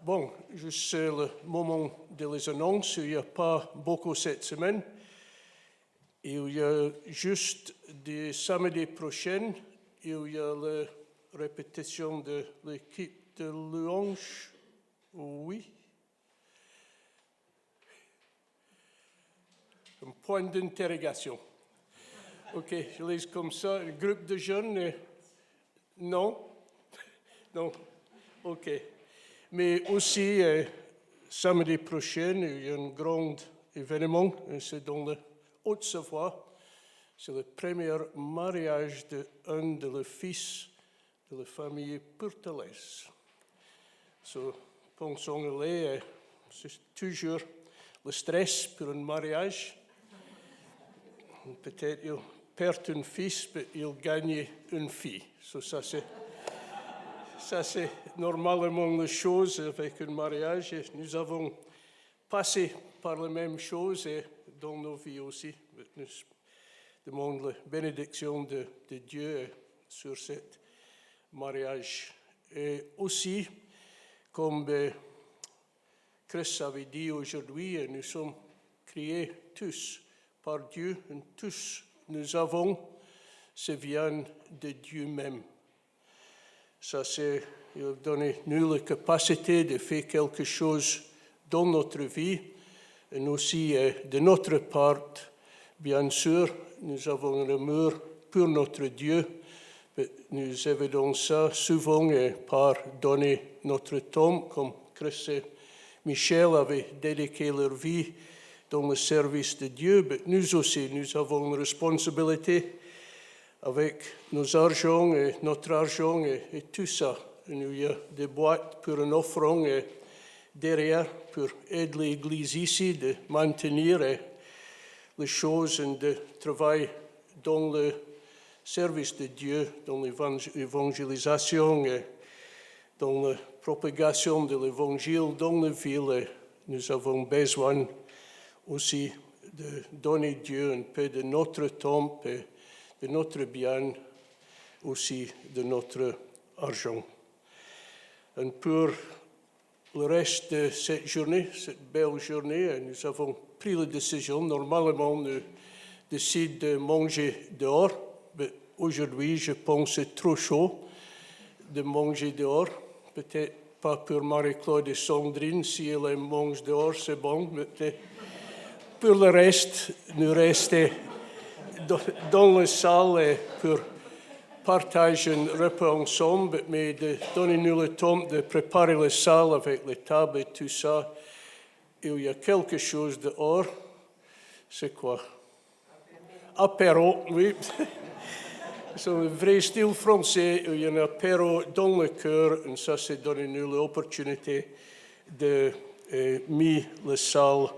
Bon, juste le moment de les annonces. Il n'y a pas beaucoup cette semaine. Il y a juste des samedis prochains, il y a la répétition de l'équipe de louange. Oui. Un point d'interrogation. OK, je laisse comme ça. Un groupe de jeunes, non? Non. OK. Mais aussi, samedi prochain, il y a un grand événement, c'est dans la Haute-Savoie. C'est le premier mariage d'un de les fils de la famille Pourtalaise. So, pensons aller, c'est toujours le stress pour un mariage. Peut-être il perd un fils, mais il gagne une fille. So, ça, c'est normalement la chose avec un mariage. Et nous avons passé par la même chose et dans nos vies aussi. Nous demandons la bénédiction de Dieu sur ce mariage. Et aussi, comme Chris avait dit aujourd'hui, nous sommes créés tous par Dieu, et tous nous avons, ça vient de Dieu même. Ça, c'est, il a donné nous la capacité de faire quelque chose dans notre vie, et aussi de notre part, bien sûr, nous avons un amour pour notre Dieu. Nous évidons ça souvent par donner notre temps, comme Chris et Michel avaient dédié leur vie dans le service de Dieu. Mais nous aussi, nous avons une responsabilité avec nos argent et notre argent et tout ça. Il y a des boîtes pour une offrande derrière pour aider l'Église ici de maintenir les choses et de travailler dans le service de Dieu, dans l'évangélisation et dans la propagation de l'Évangile dans la ville. Nous avons besoin aussi de donner Dieu un peu de notre temps et de notre bien, aussi de notre argent. Et pour le reste de cette journée, cette belle journée, nous avons pris la décision. Normalement, nous décidons de manger dehors, mais aujourd'hui, je pense que c'est trop chaud de manger dehors. Peut-être pas pour Marie-Claude et Sandrine, si elles mangent dehors, c'est bon, mais pour le reste, nous restons dans la salle pour partager un repas ensemble, mais de donner-nous le temps de préparer la salle avec les tables et tout ça. Il y a quelque chose dehors. C'est quoi? Apéro, oui. C'est un vrai style français. Il y a un apéro dans le cœur, et ça, c'est donner-nous l'opportunité de mettre la salle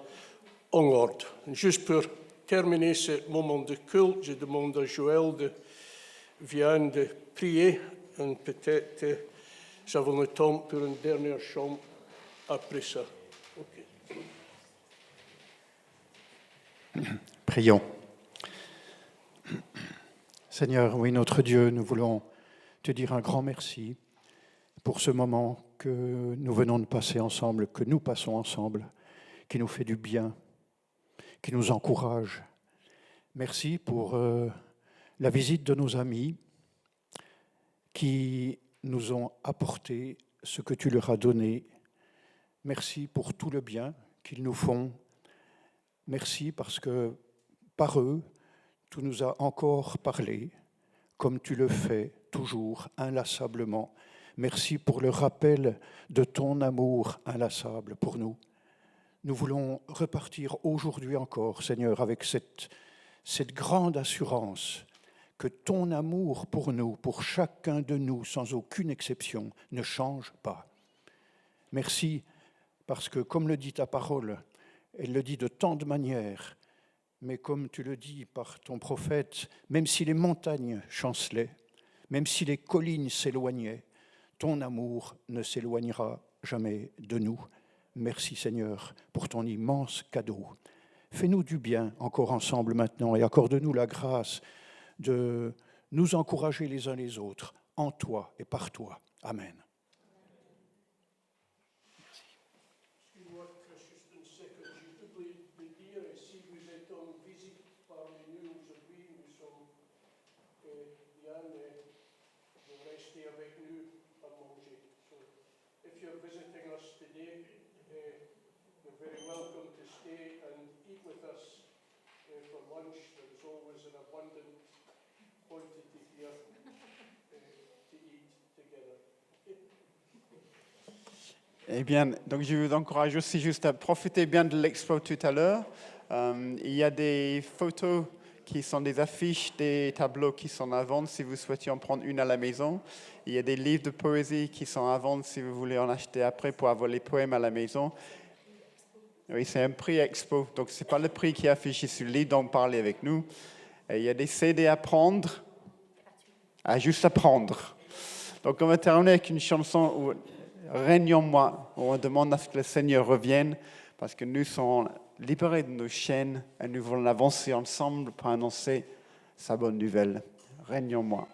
en ordre. Juste pour terminer ce moment de culte, je demande à Joël de venir de prier. Et peut-être nous avons le temps pour une dernière chant après ça. Okay. Prions. Seigneur, oui, notre Dieu, nous voulons te dire un grand merci pour ce moment que nous venons de passer ensemble, que nous passons ensemble, qui nous fait du bien, qui nous encourage. Merci pour la visite de nos amis qui nous ont apporté ce que tu leur as donné. Merci pour tout le bien qu'ils nous font. Merci parce que par eux, tu nous as encore parlé, comme tu le fais toujours, inlassablement. Merci pour le rappel de ton amour inlassable pour nous. Nous voulons repartir aujourd'hui encore, Seigneur, avec cette grande assurance que ton amour pour nous, pour chacun de nous, sans aucune exception, ne change pas. Merci parce que, comme le dit ta parole, elle le dit de tant de manières, mais comme tu le dis par ton prophète, même si les montagnes chancelaient, même si les collines s'éloignaient, ton amour ne s'éloignera jamais de nous. Merci Seigneur pour ton immense cadeau. Fais-nous du bien encore ensemble maintenant et accorde-nous la grâce de nous encourager les uns les autres, en toi et par toi. Amen. Excuse-moi, juste une seconde. J'ai oublié de dire, si vous êtes en visite parmi nous aujourd'hui, nous sommes bien de rester avec nous à manger. So, if you're visiting us today, you're very welcome to stay and eat with us for lunch. There's always an abundant quantity here to eat together. Eh bien, donc je vous encourage aussi juste à profiter bien de l'expo tout à l'heure. Il y a des photos qui sont des affiches, des tableaux qui sont à vendre si vous souhaitez en prendre une à la maison. Il y a des livres de poésie qui sont à vendre si vous voulez en acheter après pour avoir les poèmes à la maison. Oui, c'est un prix expo, donc ce n'est pas le prix qui est affiché sur le livre dont parlez avec nous. Et il y a des CD à prendre, juste à prendre. Donc on va terminer avec une chanson où règne en moi, où on demande à ce que le Seigneur revienne, parce que nous sommes libérés de nos chaînes et nous voulons avancer ensemble pour annoncer sa bonne nouvelle. Règne en moi.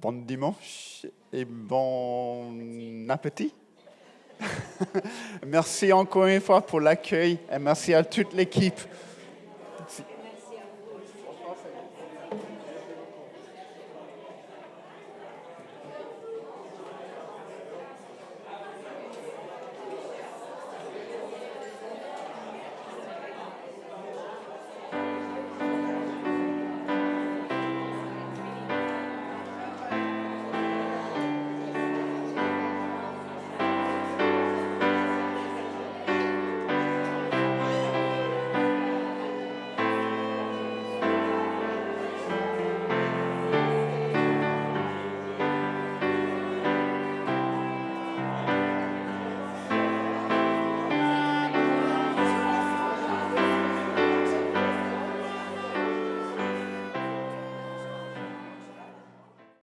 Bon dimanche et bon appétit. Merci encore une fois pour l'accueil et merci à toute l'équipe. Merci.